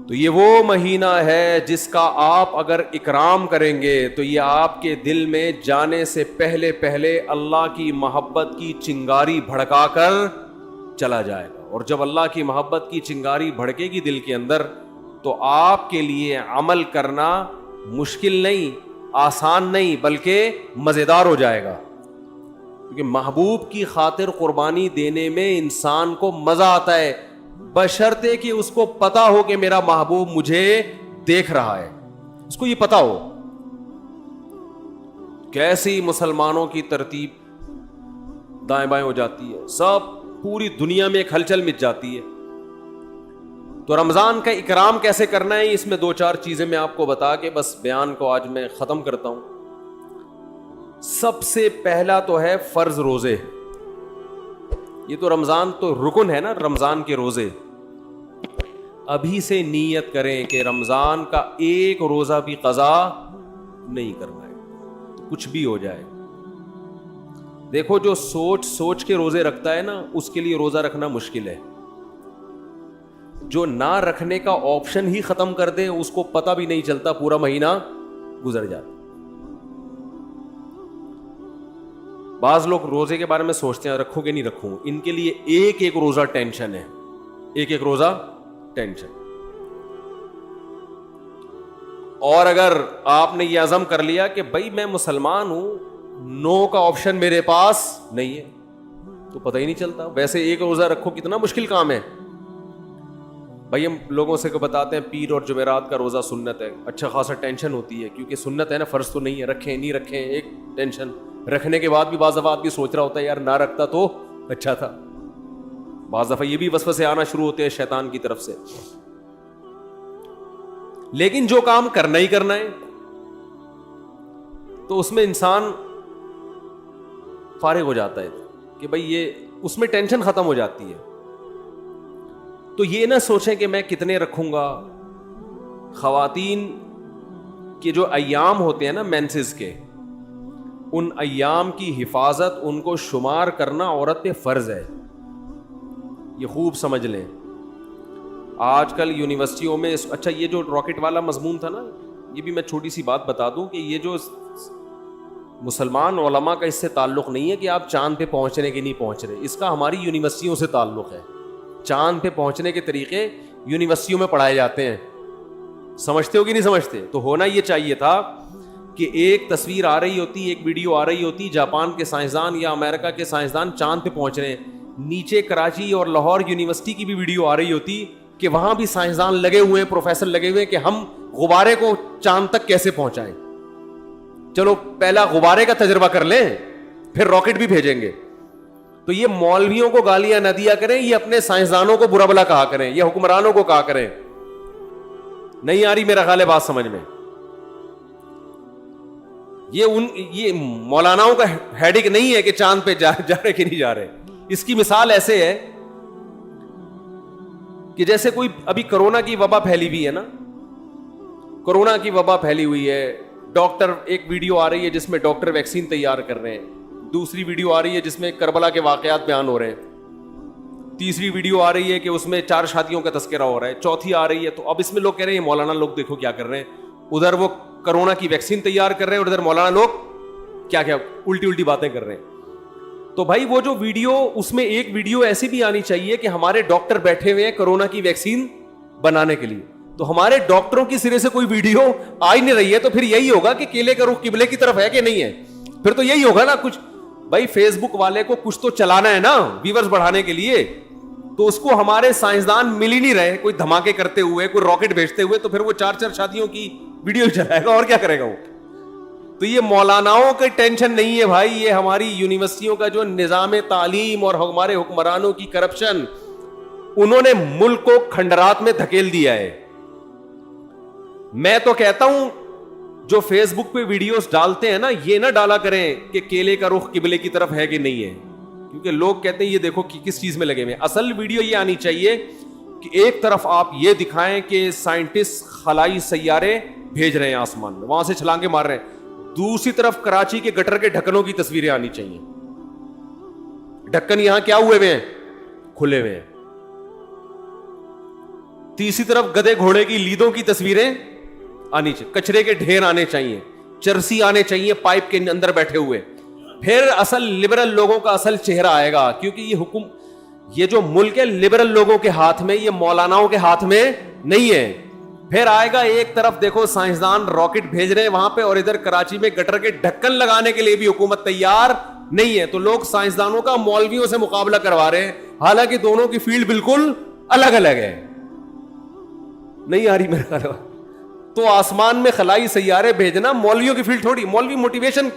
تو یہ وہ مہینہ ہے جس کا آپ اگر اکرام کریں گے تو یہ آپ کے دل میں جانے سے پہلے پہلے اللہ کی محبت کی چنگاری بھڑکا کر چلا جائے گا. اور جب اللہ کی محبت کی چنگاری بھڑکے گی دل کے اندر, تو آپ کے لیے عمل کرنا مشکل نہیں, آسان نہیں, بلکہ مزیدار ہو جائے گا. کیونکہ محبوب کی خاطر قربانی دینے میں انسان کو مزہ آتا ہے, بشرطے کہ اس کو پتا ہو کہ میرا محبوب مجھے دیکھ رہا ہے, اس کو یہ پتا ہو. کیسی مسلمانوں کی ترتیب دائیں بائیں ہو جاتی ہے, سب پوری دنیا میں ایک ہلچل مچ جاتی ہے. تو رمضان کا اکرام کیسے کرنا ہے, اس میں 2-4 چیزیں میں آپ کو بتا کے بس بیان کو آج میں ختم کرتا ہوں. سب سے پہلا تو ہے فرض روزے. یہ تو رمضان تو رکن ہے نا, رمضان کے روزے. ابھی سے نیت کریں کہ رمضان کا ایک روزہ بھی قضا نہیں کرنا ہے, کچھ بھی ہو جائے. دیکھو جو سوچ کے روزے رکھتا ہے نا, اس کے لیے روزہ رکھنا مشکل ہے. جو نہ رکھنے کا آپشن ہی ختم کر دے, اس کو پتہ بھی نہیں چلتا پورا مہینہ گزر جاتا. بعض لوگ روزے کے بارے میں سوچتے ہیں رکھوں کہ نہیں رکھوں, ان کے لیے ایک ایک روزہ ٹینشن ہے, ایک ایک روزہ ٹینشن. اور اگر آپ نے یہ عزم کر لیا کہ بھائی میں مسلمان ہوں, نو کا آپشن میرے پاس نہیں ہے, تو پتہ ہی نہیں چلتا. ویسے ایک روزہ رکھو کتنا مشکل کام ہے. بھائی ہم لوگوں سے کو بتاتے ہیں پیر اور جمعرات کا روزہ سنت ہے, اچھا خاصا ٹینشن ہوتی ہے کیونکہ سنت ہے نا, فرض تو نہیں ہے, رکھیں نہیں رکھیں ایک ٹینشن, رکھنے کے بعد بھی بعض دفعہ آدمی سوچ رہا ہوتا ہے یار نہ رکھتا تو اچھا تھا. بعض دفعہ یہ بھی وسوسے آنا شروع ہوتے ہیں شیطان کی طرف سے. لیکن جو کام کرنا ہی کرنا ہے تو اس میں انسان فارغ ہو جاتا ہے کہ بھائی یہ اس میں ٹینشن ختم ہو جاتی ہے. تو یہ نہ سوچیں کہ میں کتنے رکھوں گا. خواتین کے جو ایام ہوتے ہیں نا مینسز کے, ان ایام کی حفاظت, ان کو شمار کرنا عورت پہ فرض ہے. یہ خوب سمجھ لیں. آج کل یونیورسٹیوں میں اچھا یہ جو راکٹ والا مضمون تھا نا, یہ بھی میں چھوٹی سی بات بتا دوں کہ یہ جو مسلمان علماء کا اس سے تعلق نہیں ہے کہ آپ چاند پہ پہنچنے کے نہیں پہنچ رہے, اس کا ہماری یونیورسٹیوں سے تعلق ہے. چاند پہ پہنچنے کے طریقے یونیورسٹیوں میں پڑھائے جاتے ہیں, سمجھتے ہو کہ نہیں سمجھتے؟ تو ہونا یہ چاہیے تھا کہ ایک تصویر آ رہی ہوتی, ایک ویڈیو آ رہی ہوتی, جاپان کے سائنسدان یا امریکہ کے سائنسدان چاند پہ پہنچ رہے ہیں, نیچے کراچی اور لاہور یونیورسٹی کی بھی ویڈیو آ رہی ہوتی کہ وہاں بھی سائنسدان لگے ہوئے ہیں, پروفیسر لگے ہوئے ہیں کہ ہم غبارے کو چاند تک کیسے پہنچائیں. چلو پہلا غبارے کا تجربہ کر لیں, پھر راکٹ بھی بھیجیں گے. تو یہ مولویوں کو گالیاں نہ دیا کریں, یہ اپنے سائنسدانوں کو برا بلا کہا کریں, یہ حکمرانوں کو کہا کریں. نہیں آ رہی میرا خیال ہے بات سمجھ میں؟ یہ مولاناؤں کا ہیڈک نہیں ہے کہ چاند پہ جا رہے کہ نہیں جا رہے. اس کی مثال ایسے ہے کہ جیسے کوئی ابھی کرونا کی وبا پھیلی ہوئی ہے نا, کرونا کی وبا پھیلی ہوئی ہے, ڈاکٹر, ایک ویڈیو آ رہی ہے جس میں ڈاکٹر ویکسین تیار کر رہے ہیں, دوسری ویڈیو آ رہی ہے جس میں کربلا کے واقعات بیان ہو رہے ہیں, تیسری ویڈیو آ رہی ہے کہ اس میں 4 شادیوں کا تذکرہ ہو رہا ہے, چوتھی آ رہی ہے. تو اب اس میں لوگ کہہ رہے ہیں مولانا لوگ دیکھو کیا کر رہے ہیں, ادھر وہ کرونا کی ویکسین تیار کر رہے ہیں اور ادھر مولانا لوگ کیا کیا الٹی باتیں کر رہے ہیں. تو بھائی وہ جو ویڈیو, اس میں ایک ویڈیو ایسی بھی آنی چاہیے کہ ہمارے ڈاکٹر بیٹھے ہوئے ہیں کرونا کی ویکسین بنانے کے لیے, تو ہمارے ڈاکٹروں کی سرے سے کوئی ویڈیو آ ہی نہیں رہی ہے. تو پھر یہی ہوگا کہ کیلے کا رخ قبلے کی طرف ہے کہ نہیں ہے, پھر تو یہی ہوگا نا کچھ. بھائی فیس بک والے کو کچھ تو چلانا ہے نا ویورز بڑھانے کے لیے, تو اس کو ہمارے سائنسدان مل ہی نہیں رہے, کوئی دھماکے کرتے ہوئے, کوئی راکٹ بھیجتے ہوئے, تو پھر وہ 4 شادیوں کی ویڈیو چلائے گا اور کیا کرے گا وہ. تو یہ مولاناؤں کی ٹینشن نہیں ہے بھائی, یہ ہماری یونیورسٹیوں کا جو نظام تعلیم اور ہمارے حکمرانوں کی کرپشن, انہوں نے ملک کو کھنڈرات میں دھکیل دیا ہے. میں تو کہتا ہوں جو فیس بک پہ ویڈیوز ڈالتے ہیں نا, یہ نہ ڈالا کریں کہ کیلے کا رخ قبلے کی طرف ہے کہ نہیں ہے, کیونکہ لوگ کہتے ہیں یہ دیکھو کہ کس چیز میں لگے ہوئے. اصل ویڈیو یہ آنی چاہیے کہ ایک طرف آپ یہ دکھائیں کہ سائنٹسٹ خلائی سیارے بھیج رہے ہیں آسمان میں, وہاں سے چھلانگے مار رہے ہیں, دوسری طرف کراچی کے گٹر کے ڈھکنوں کی تصویریں آنی چاہیے. ڈھکن یہاں کیا ہوئے ہوئے ہیں, کھلے ہوئے ہیں. تیسری طرف گدھے گھوڑے کی لیدوں کی تصویریں آنی چاہیے, کچرے کے ڈھیر آنے چاہیے, چرسی آنے چاہیے پائپ کے اندر بیٹھے ہوئے. پھر اصل لبرل لوگوں کا اصل چہرہ آئے گا, کیونکہ یہ حکم, یہ جو ملک ہے لبرل لوگوں کے ہاتھ میں, یہ مولاناؤں کے ہاتھ میں نہیں ہے. پھر آئے گا ایک طرف دیکھو سائنسدان راکٹ بھیج رہے ہیں وہاں پہ, اور ادھر کراچی میں گٹر کے ڈھکن لگانے کے لیے بھی حکومت تیار نہیں ہے. تو لوگ سائنسدانوں کا مولویوں سے مقابلہ کروا رہے ہیں, حالانکہ دونوں کی فیلڈ بالکل الگ الگ ہے. نہیں آ رہی میرے خیال. تو آسمان میں خلائی سیارے بھیجنا مولویوں کی فیلڈ تھوڑی. مولوی موٹیویشن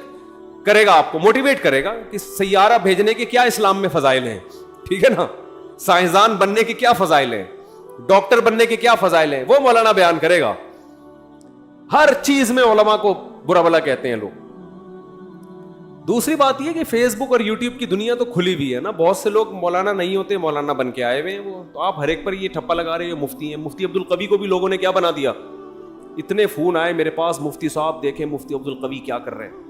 کرے گا, آپ کو موٹیویٹ کرے گا کہ سیارہ بھیجنے کے کیا اسلام میں فضائل ہیں, ٹھیک ہے نا, سائنسدان بننے کے کیا فضائل ہیں, ڈاکٹر بننے کے کیا فضائل ہیں, وہ مولانا بیان کرے گا. ہر چیز میں علماء کو برا بلا کہتے ہیں لوگ. دوسری بات یہ کہ فیس بک اور یوٹیوب کی دنیا تو کھلی ہوئی ہے نا, بہت سے لوگ مولانا نہیں ہوتے, مولانا بن کے آئے ہوئے ہیں وہ. تو آپ ہر ایک پر یہ ٹھپا لگا رہے ہیں مفتی ہیں. مفتی عبدالقوی کو بھی لوگوں نے کیا بنا دیا, اتنے فون آئے میرے پاس, مفتی صاحب دیکھیں مفتی عبدالقوی کیا کر رہے ہیں,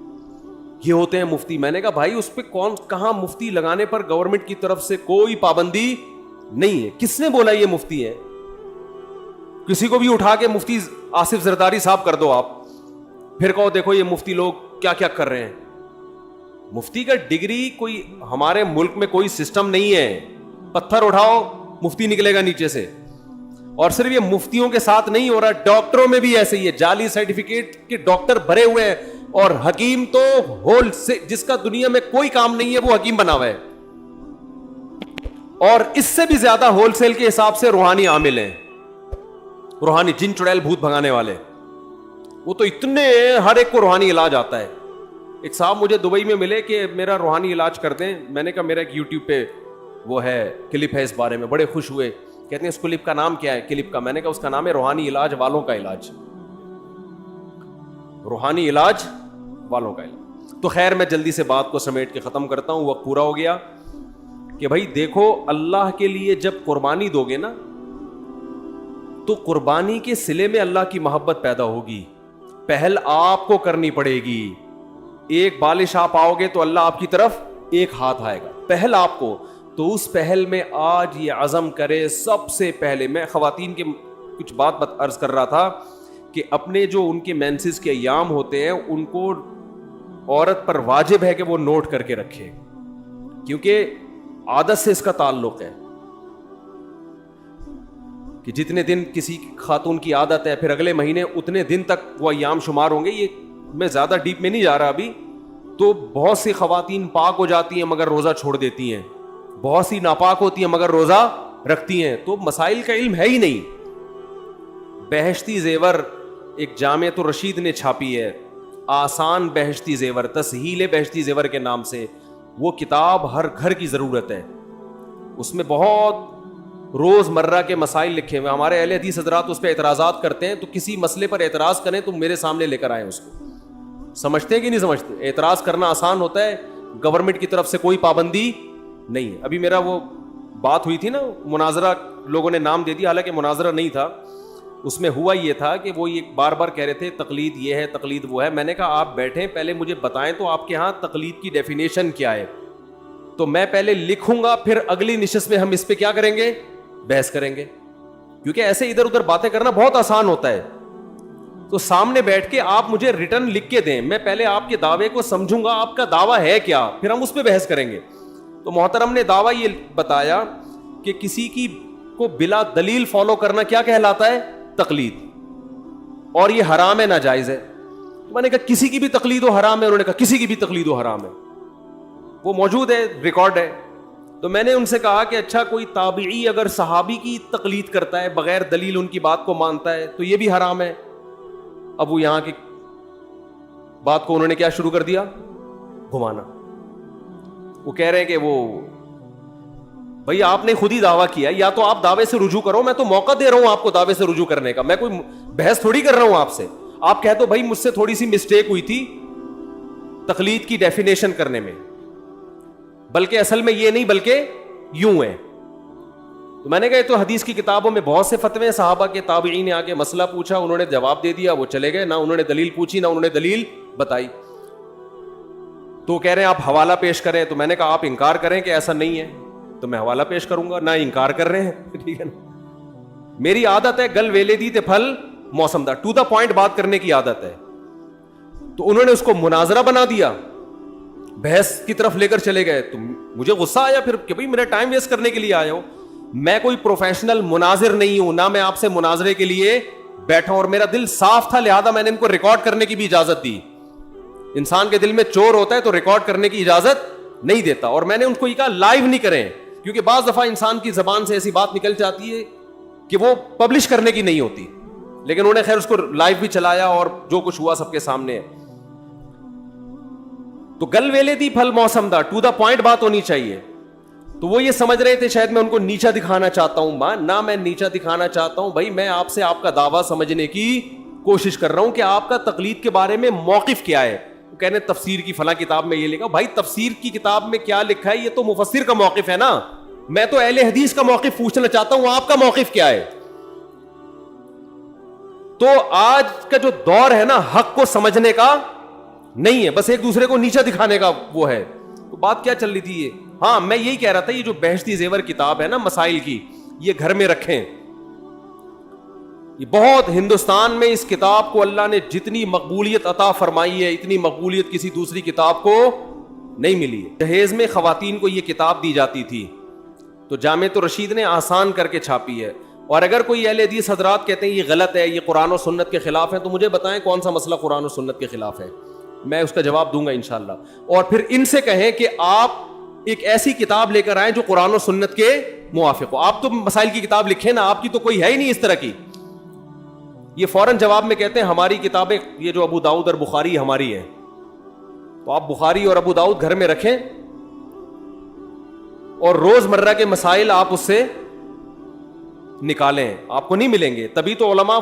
یہ ہوتے ہیں مفتی. میں نے کہا بھائی اس پہ کون کہاں مفتی لگانے پر گورنمنٹ کی طرف سے کوئی پابندی نہیں ہے. کس نے بولا یہ مفتی ہے؟ کسی کو بھی اٹھا کے مفتی آصف زرداری صاحب کر دو آپ, پھر کہو دیکھو یہ مفتی لوگ کیا کیا کر رہے ہیں. مفتی کا ڈگری کوئی ہمارے ملک میں کوئی سسٹم نہیں ہے, پتھر اٹھاؤ مفتی نکلے گا نیچے سے. اور صرف یہ مفتیوں کے ساتھ نہیں ہو رہا, ڈاکٹروں میں بھی ایسے ہی ہے, جعلی سرٹیفکیٹ کے ڈاکٹر بھرے ہوئے ہیں. اور حکیم تو ہول سے, جس کا دنیا میں کوئی کام نہیں ہے وہ حکیم بنا ہوا ہے, اور اس سے بھی زیادہ ہول سیل کے حساب سے روحانی عامل ہیں. روحانی جن چڑیل بھوت بھگانے والے, وہ تو اتنے, ہر ایک کو روحانی علاج آتا ہے. ایک صاحب مجھے دبئی میں ملے کہ میرا روحانی علاج کر دیں. میں نے کہا میرا ایک یوٹیوب پہ وہ ہے کلپ ہے اس بارے میں, بڑے خوش ہوئے. کہتے ہیں اس کلپ کا نام کیا ہے؟ کلپ کا, میں نے کہا اس کا نام ہے روحانی علاج والوں کا علاج, روحانی علاج والوں کا علاج. تو خیر میں جلدی سے بات کو سمیٹ کے ختم کرتا ہوں, وقت پورا ہو گیا. کہ بھائی دیکھو, اللہ کے لیے جب قربانی دو گے نا تو قربانی کے صلے میں اللہ کی محبت پیدا ہوگی. پہل آپ کو کرنی پڑے گی. ایک بالش آپ آؤ گے تو اللہ آپ کی طرف ایک ہاتھ آئے گا, پہل آپ کو. تو اس پہل میں آج یہ عزم کرے سب سے پہلے. میں خواتین کے کچھ بات عرض کر رہا تھا کہ اپنے جو ان کے مینسز کے ایام ہوتے ہیں ان کو عورت پر واجب ہے کہ وہ نوٹ کر کے رکھے, کیونکہ عادت سے اس کا تعلق ہے کہ جتنے دن کسی خاتون کی عادت ہے پھر اگلے مہینے اتنے دن تک وہ ایام شمار ہوں گے. یہ میں زیادہ ڈیپ میں نہیں جا رہا ابھی. تو بہت سی خواتین پاک ہو جاتی ہیں مگر روزہ چھوڑ دیتی ہیں, بہت سی ناپاک ہوتی ہیں مگر روزہ رکھتی ہیں. تو مسائل کا علم ہے ہی نہیں. بہشتی زیور ایک جامعۃ الرشید نے چھاپی ہے, آسان بہشتی زیور, تسہیل بہشتی زیور کے نام سے. وہ کتاب ہر گھر کی ضرورت ہے. اس میں بہت روز مرہ کے مسائل لکھے ہوئے. ہمارے اہل حدیث حضرات اس پہ اعتراضات کرتے ہیں, تو کسی مسئلے پر اعتراض کریں تو میرے سامنے لے کر آئیں اس کو. سمجھتے ہیں کہ نہیں سمجھتے؟ اعتراض کرنا آسان ہوتا ہے, گورنمنٹ کی طرف سے کوئی پابندی نہیں ہے. ابھی میرا وہ بات ہوئی تھی نا, مناظرہ لوگوں نے نام دے دیا, حالانکہ مناظرہ نہیں تھا. اس میں ہوا یہ تھا کہ وہ یہ بار بار کہہ رہے تھے تقلید یہ ہے, تقلید وہ ہے. میں نے کہا آپ بیٹھیں, پہلے مجھے بتائیں تو آپ کے ہاں تقلید کی ڈیفینیشن کیا ہے. تو میں پہلے لکھوں گا, پھر اگلی نشست میں ہم اس پہ کیا کریں گے, بحث کریں گے. کیونکہ ایسے ادھر ادھر باتیں کرنا بہت آسان ہوتا ہے. تو سامنے بیٹھ کے آپ مجھے ریٹرن لکھ کے دیں, میں پہلے آپ کے دعوے کو سمجھوں گا, آپ کا دعویٰ ہے کیا, پھر ہم اس پہ بحث کریں گے. تو محترم نے دعویٰ یہ بتایا کہ کسی کی کو بلا دلیل فالو کرنا کیا کہلاتا ہے, تقلید, اور یہ حرام ہے, ناجائز ہے. تو میں نے کہا کسی کی بھی تقلید و حرام ہے؟ انہوں نے کہا کسی کی بھی تقلید و حرام ہے. وہ موجود ہے, ریکارڈ ہے. تو میں نے ان سے کہا کہ اچھا کوئی تابعی اگر صحابی کی تقلید کرتا ہے, بغیر دلیل ان کی بات کو مانتا ہے, تو یہ بھی حرام ہے. اب وہ یہاں کی بات کو انہوں نے کیا شروع کر دیا, گھمانا. وہ کہہ رہے ہیں کہ وہ بھئی آپ نے خود ہی دعویٰ کیا, یا تو آپ دعوے سے رجوع کرو, میں تو موقع دے رہا ہوں آپ کو دعوے سے رجوع کرنے کا, میں کوئی بحث تھوڑی کر رہا ہوں آپ سے. آپ کہہ دو بھائی مجھ سے تھوڑی سی مسٹیک ہوئی تھی تقلید کی ڈیفینیشن کرنے میں, بلکہ اصل میں یہ نہیں بلکہ یوں ہے. تو میں نے کہا تو حدیث کی کتابوں میں بہت سے فتوے ہیں, صحابہ کے تابعین نے آ کے مسئلہ پوچھا, انہوں نے جواب دے دیا, وہ چلے گئے, نہ انہوں نے دلیل پوچھی نہ انہوں نے دلیل بتائی. تو کہہ رہے ہیں آپ حوالہ پیش کریں. تو میں نے کہا آپ انکار کریں کہ ایسا نہیں ہے تو میں حوالہ پیش کروں گا, نہ انکار کر رہے ہیں, ٹھیک ہے نا. میری عادت ہے گل ویلے دی تے پھل موسم دا, ٹو دا پوائنٹ بات کرنے کی عادت ہے. تو انہوں نے اس کو مناظرہ بنا دیا, بحث کی طرف لے کر چلے گئے. تو مجھے غصہ آیا پھر کہ بھئی میرا ٹائم ویسٹ کرنے کے لیے آیا ہوں. میں کوئی پروفیشنل مناظر نہیں ہوں, نہ میں آپ سے مناظرے کے لیے بیٹھا ہوں, اور میرا دل صاف تھا, لہذا میں نے ان کو ریکارڈ کرنے کی بھی اجازت دی. انسان کے دل میں چور ہوتا ہے تو ریکارڈ کرنے کی اجازت نہیں دیتا. اور میں نے ان کو یہ کہا لائیو نہیں کریں, کیونکہ بعض دفعہ انسان کی زبان سے ایسی بات نکل جاتی ہے کہ وہ پبلش کرنے کی نہیں ہوتی. لیکن انہوں نے خیر اس کو لائیو بھی چلایا, اور جو کچھ ہوا سب کے سامنے ہے. تو گل ویلے دی پھل موسم دا, ٹو دا پوائنٹ بات ہونی چاہیے. تو وہ یہ سمجھ رہے تھے شاید میں ان کو نیچا دکھانا چاہتا ہوں. نہ میں نیچا دکھانا چاہتا ہوں بھائی, میں آپ سے آپ کا دعویٰ سمجھنے کی کوشش کر رہا ہوں کہ آپ کا تقلید کے بارے میں موقف کیا ہے. وہ کہنے تفسیر کی فلاں کتاب میں یہ لکھا. بھائی تفسیر کی کتاب میں کیا لکھا ہے یہ تو مفسر کا موقف ہے نا, میں تو اہل حدیث کا موقف پوچھنا چاہتا ہوں, آپ کا موقف کیا ہے. تو آج کا جو دور ہے نا حق کو سمجھنے کا نہیں ہے, بس ایک دوسرے کو نیچا دکھانے کا وہ ہے. تو بات کیا چل رہی تھی یہ, ہاں میں یہی کہہ رہا تھا یہ جو بہشتی زیور کتاب ہے نا مسائل کی, یہ گھر میں رکھیں. یہ بہت ہندوستان میں اس کتاب کو اللہ نے جتنی مقبولیت عطا فرمائی ہے اتنی مقبولیت کسی دوسری کتاب کو نہیں ملی ہے. جہیز میں خواتین کو یہ کتاب دی جاتی تھی تو جامعۃ الرشید نے آسان کر کے چھاپی ہے. اور اگر کوئی اہل حدیث حضرات کہتے ہیں یہ غلط ہے, یہ قرآن و سنت کے خلاف ہے, تو مجھے بتائیں کون سا مسئلہ قرآن و سنت کے خلاف ہے, میں اس کا جواب دوں گا انشاءاللہ. اور پھر ان سے کہیں کہ آپ ایک ایسی کتاب لے کر آئیں جو قرآن و سنت کے موافق ہو. آپ تو مسائل کی کتاب لکھیں نا, آپ کی تو کوئی ہے ہی نہیں اس طرح کی. یہ فوراً جواب میں کہتے ہیں ہماری کتابیں یہ جو ابو داؤد اور بخاری ہماری ہیں. تو آپ بخاری اور ابو داؤد گھر میں رکھیں اور روز مرہ کے مسائل آپ اس سے نکالیں, آپ کو نہیں ملیں گے. تبھی تو علماء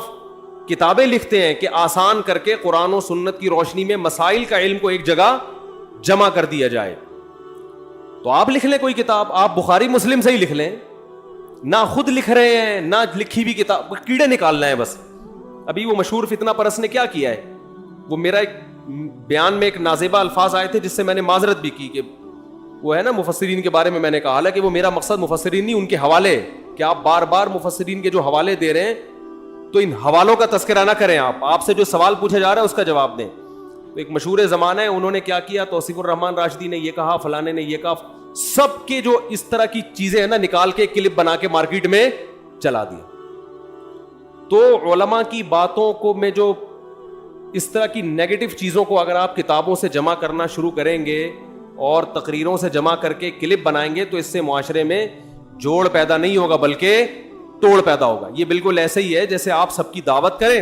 کتابیں لکھتے ہیں کہ آسان کر کے قرآن و سنت کی روشنی میں مسائل کا علم کو ایک جگہ جمع کر دیا جائے. تو آپ لکھ لیں کوئی کتاب, آپ بخاری مسلم سے ہی لکھ لیں, نہ خود لکھ رہے ہیں نہ لکھی بھی کتاب, کیڑے نکالنا ہے بس. ابھی وہ مشہور فتنہ پرست نے کیا کیا ہے, وہ میرا ایک بیان میں ایک نازیبہ الفاظ آئے تھے جس سے میں نے معذرت بھی کی کہ وہ ہے نا مفسرین کے بارے میں نے کہا, حالانکہ وہ میرا مقصد مفسرین نہیں, ان کے حوالے, کہ آپ بار بار مفسرین کے جو حوالے دے رہے ہیں تو ان حوالوں کا تذکرہ نہ کریں, آپ سے جو سوال پوچھا جا رہا ہے اس کا جواب دیں. تو ایک مشہور زمانہ ہے, انہوں نے کیا کیا, توصیف الرحمان راشدی نے یہ کہا, فلانے نے یہ کہا, سب کے جو اس طرح کی چیزیں ہیں نا نکال کے کلپ بنا کے مارکیٹ میں چلا دیا. تو علماء کی باتوں کو میں جو اس طرح کی نیگیٹو چیزوں کو اگر آپ کتابوں سے جمع کرنا شروع کریں گے اور تقریروں سے جمع کر کے کلپ بنائیں گے تو اس سے معاشرے میں جوڑ پیدا نہیں ہوگا بلکہ توڑ پیدا ہوگا. یہ بالکل ایسے ہی ہے جیسے آپ سب کی دعوت کریں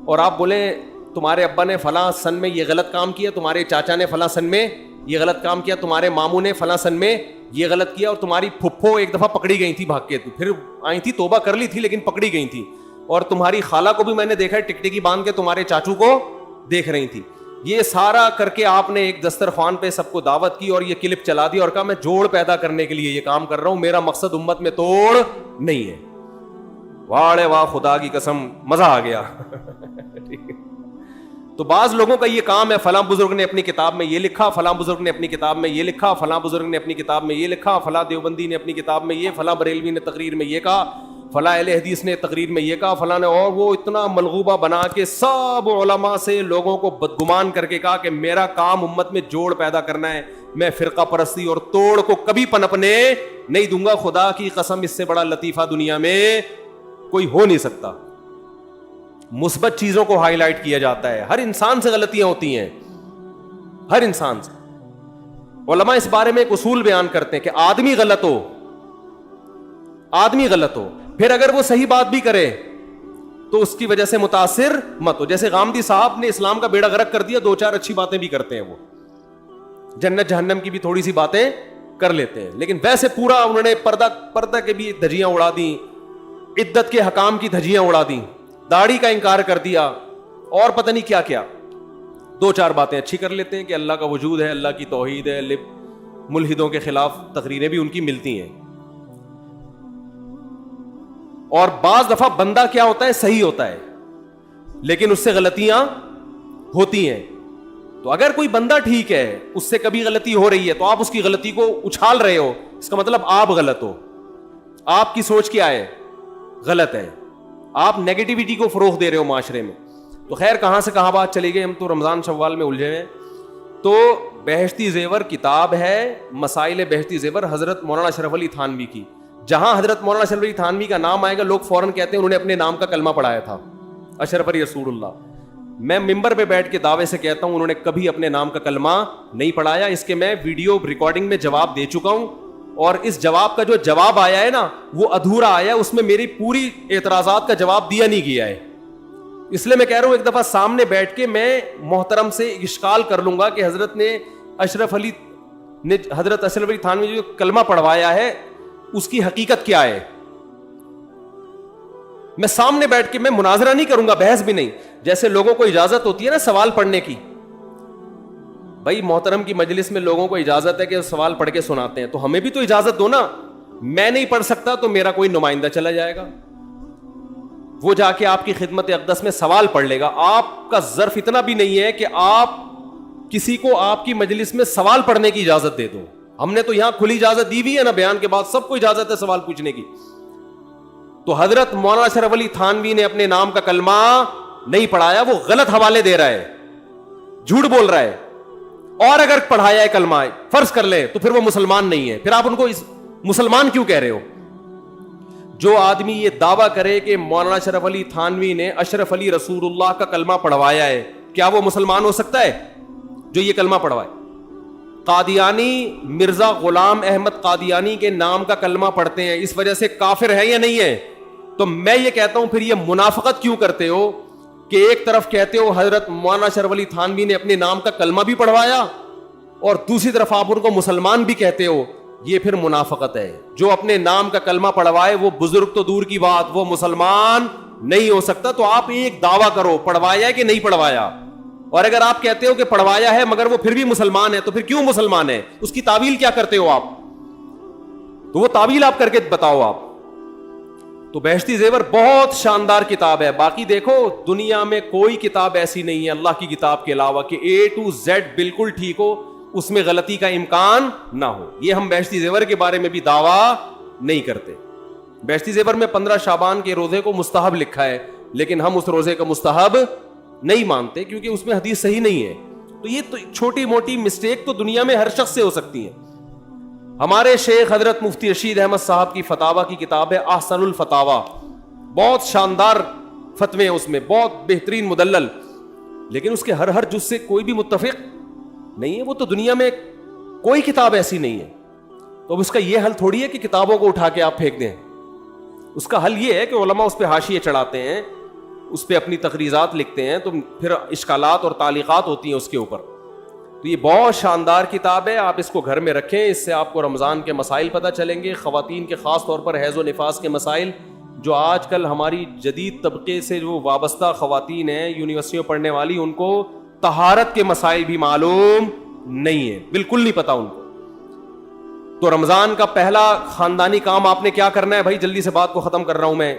اور آپ بولیں تمہارے ابا نے فلاں سن میں یہ غلط کام کیا, تمہارے چاچا نے فلاں سن میں یہ غلط کام کیا, تمہارے ماموں نے فلاں سن میں یہ غلط کیا, اور تمہاری پھپھو ایک دفعہ پکڑی گئی تھی بھاگ کے, پھر آئی تھی توبہ کر لی تھی لیکن پکڑی گئی تھی, اور تمہاری خالہ کو بھی میں نے دیکھا ہے ٹکٹکی باندھ کے تمہارے چاچو کو دیکھ رہی تھی. یہ سارا کر کے آپ نے ایک دسترخوان پہ سب کو دعوت کی اور یہ کلپ چلا دی اور کہا میں جوڑ پیدا کرنے کے لیے یہ کام کر رہا ہوں, میرا مقصد امت میں توڑ نہیں ہے. واڑے واہ, خدا کی قسم مزہ آ گیا. تو بعض لوگوں کا یہ کام ہے, فلاں بزرگ نے اپنی کتاب میں یہ لکھا, فلاں بزرگ نے اپنی کتاب میں یہ لکھا, فلاں بزرگ نے اپنی کتاب میں یہ لکھا, فلاں دیوبندی نے اپنی کتاب میں یہ, فلاں بریلوی نے تقریر میں یہ کہا, فلاں اہل حدیث نے تقریر میں یہ کہا, فلاں نے, اور وہ اتنا ملغوبہ بنا کے سب علماء سے لوگوں کو بدگمان کر کے کہا کہ میرا کام امت میں جوڑ پیدا کرنا ہے, میں فرقہ پرستی اور توڑ کو کبھی پنپنے نہیں دوں گا. خدا کی قسم اس سے بڑا لطیفہ دنیا میں کوئی ہو نہیں سکتا. مثبت چیزوں کو ہائی لائٹ کیا جاتا ہے, ہر انسان سے غلطیاں ہوتی ہیں, ہر انسان سے. علماء اس بارے میں ایک اصول بیان کرتے ہیں کہ آدمی غلط ہو, آدمی غلط ہو, پھر اگر وہ صحیح بات بھی کرے تو اس کی وجہ سے متاثر مت ہو. جیسے غامدی صاحب نے اسلام کا بیڑا غرق کر دیا, دو چار اچھی باتیں بھی کرتے ہیں, وہ جنت جہنم کی بھی تھوڑی سی باتیں کر لیتے ہیں, لیکن ویسے پورا انہوں نے پردہ کے بھی دھجیاں اڑا دیں, عدت کے حکام کی دھجیاں اڑا دیں, داڑھی کا انکار کر دیا, اور پتہ نہیں کیا کیا. دو چار باتیں اچھی کر لیتے ہیں کہ اللہ کا وجود ہے, اللہ کی توحید ہے, ملحدوں کے خلاف تقریریں بھی ان کی ملتی ہیں. اور بعض دفعہ بندہ کیا ہوتا ہے, صحیح ہوتا ہے لیکن اس سے غلطیاں ہوتی ہیں. تو اگر کوئی بندہ ٹھیک ہے, اس سے کبھی غلطی ہو رہی ہے تو آپ اس کی غلطی کو اچھال رہے ہو, اس کا مطلب آپ غلط ہو, آپ کی سوچ کیا ہے, غلط ہے, آپ نیگیٹیوٹی کو فروغ دے رہے ہو معاشرے میں. تو خیر کہاں سے کہاں بات چلی گئی, ہم تو رمضان شوال میں الجھے ہیں. تو بہشتی زیور کتاب ہے, مسائل بہشتی زیور, حضرت مولانا اشرف علی تھانوی کی. جہاں حضرت مولانا اشرف علی تھانوی کا نام آئے گا لوگ فوراً کہتے ہیں انہوں نے اپنے نام کا کلمہ پڑھایا تھا, اشرف علی رسول اللہ. میں ممبر پہ بیٹھ کے دعوے سے کہتا ہوں انہوں نے کبھی اپنے نام کا کلمہ نہیں پڑھایا. اس کے میں ویڈیو ریکارڈنگ میں جواب دے چکا ہوں, اور اس جواب کا جو جواب آیا ہے نا وہ ادھورا آیا ہے, اس میں میری پوری اعتراضات کا جواب دیا نہیں گیا ہے. اس لیے میں کہہ رہا ہوں ایک دفعہ سامنے بیٹھ کے میں محترم سے اشکال کر لوں گا کہ حضرت اشرف علی تھانوی جو کلمہ پڑھوایا ہے اس کی حقیقت کیا ہے. میں سامنے بیٹھ کے میں مناظرہ نہیں کروں گا, بحث بھی نہیں. جیسے لوگوں کو اجازت ہوتی ہے نا سوال پڑھنے کی, بھائی محترم کی مجلس میں لوگوں کو اجازت ہے کہ سوال پڑھ کے سناتے ہیں, تو ہمیں بھی تو اجازت دو نا. میں نہیں پڑھ سکتا تو میرا کوئی نمائندہ چلا جائے گا, وہ جا کے آپ کی خدمت اقدس میں سوال پڑھ لے گا. آپ کا ظرف اتنا بھی نہیں ہے کہ آپ کسی کو آپ کی مجلس میں سوال پڑھنے کی اجازت دے دو. ہم نے تو یہاں کھلی اجازت دی ہوئی ہے نا, بیان کے بعد سب کو اجازت ہے سوال پوچھنے کی. تو حضرت مولانا اشرف علی تھانوی نے اپنے نام کا کلمہ نہیں پڑھایا, وہ غلط حوالے دے رہا ہے, جھوٹ بول رہا ہے. اور اگر پڑھایا ہے کلمہ فرض کر لیں تو پھر وہ مسلمان نہیں ہے, پھر آپ ان کو مسلمان کیوں کہہ رہے ہو؟ جو آدمی یہ دعویٰ کرے کہ مولانا اشرف علی تھانوی نے اشرف علی رسول اللہ کا کلمہ پڑھوایا ہے, کیا وہ مسلمان ہو سکتا ہے جو یہ کلمہ پڑھوائے؟ قادیانی مرزا غلام احمد قادیانی کے نام کا کلمہ پڑھتے ہیں, اس وجہ سے کافر ہے یا نہیں ہے؟ تو میں یہ کہتا ہوں پھر یہ منافقت کیوں کرتے ہو کہ ایک طرف کہتے ہو حضرت مولانا اشرف علی تھانوی نے اپنے نام کا کلمہ بھی پڑھوایا اور دوسری طرف آپ ان کو مسلمان بھی کہتے ہو. یہ پھر منافقت ہے. جو اپنے نام کا کلمہ پڑھوائے وہ بزرگ تو دور کی بات وہ مسلمان نہیں ہو سکتا. تو آپ ایک دعویٰ کرو پڑھوایا کہ نہیں پڑھوایا, اور اگر آپ کہتے ہو کہ پڑھوایا ہے مگر وہ پھر بھی مسلمان ہے تو پھر کیوں مسلمان ہے, اس کی تعویل کیا کرتے ہو آپ, تو وہ تعویل آپ کر کے بتاؤ آپ. تو بہشتی زیور بہت شاندار کتاب ہے. باقی دیکھو دنیا میں کوئی کتاب ایسی نہیں ہے اللہ کی کتاب کے علاوہ کہ A to Z بالکل ٹھیک ہو, اس میں غلطی کا امکان نہ ہو. یہ ہم بہشتی زیور کے بارے میں بھی دعویٰ نہیں کرتے. بہشتی زیور میں 15 شعبان کے روزے کو مستحب لکھا ہے, لیکن ہم اس روزے کا مستحب نہیں مانتے کیونکہ اس میں حدیث صحیح نہیں ہے. تو یہ تو چھوٹی موٹی مسٹیک تو دنیا میں ہر شخص سے ہو سکتی ہے. ہمارے شیخ حضرت مفتی رشید احمد صاحب کی فتاوی کی کتاب ہے احسن الفتاوی, بہت شاندار فتوے ہیں اس میں, بہت بہترین مدلل, لیکن اس کے ہر جز سے کوئی بھی متفق نہیں ہے. وہ تو دنیا میں کوئی کتاب ایسی نہیں ہے. تو اب اس کا یہ حل تھوڑی ہے کہ کتابوں کو اٹھا کے آپ پھینک دیں. اس کا حل یہ ہے کہ علماء اس پہ حاشیے چڑھاتے ہیں, اس پہ اپنی تقریضات لکھتے ہیں, تو پھر اشکالات اور تعلیقات ہوتی ہیں اس کے اوپر. تو یہ بہت شاندار کتاب ہے, آپ اس کو گھر میں رکھیں, اس سے آپ کو رمضان کے مسائل پتہ چلیں گے, خواتین کے خاص طور پر حیض و نفاس کے مسائل, جو آج کل ہماری جدید طبقے سے جو وابستہ خواتین ہیں یونیورسٹیوں پڑھنے والی, ان کو طہارت کے مسائل بھی معلوم نہیں ہے, بالکل نہیں پتا ان کو. تو رمضان کا پہلا خاندانی کام آپ نے کیا کرنا ہے بھائی, جلدی سے بات کو ختم کر رہا ہوں میں,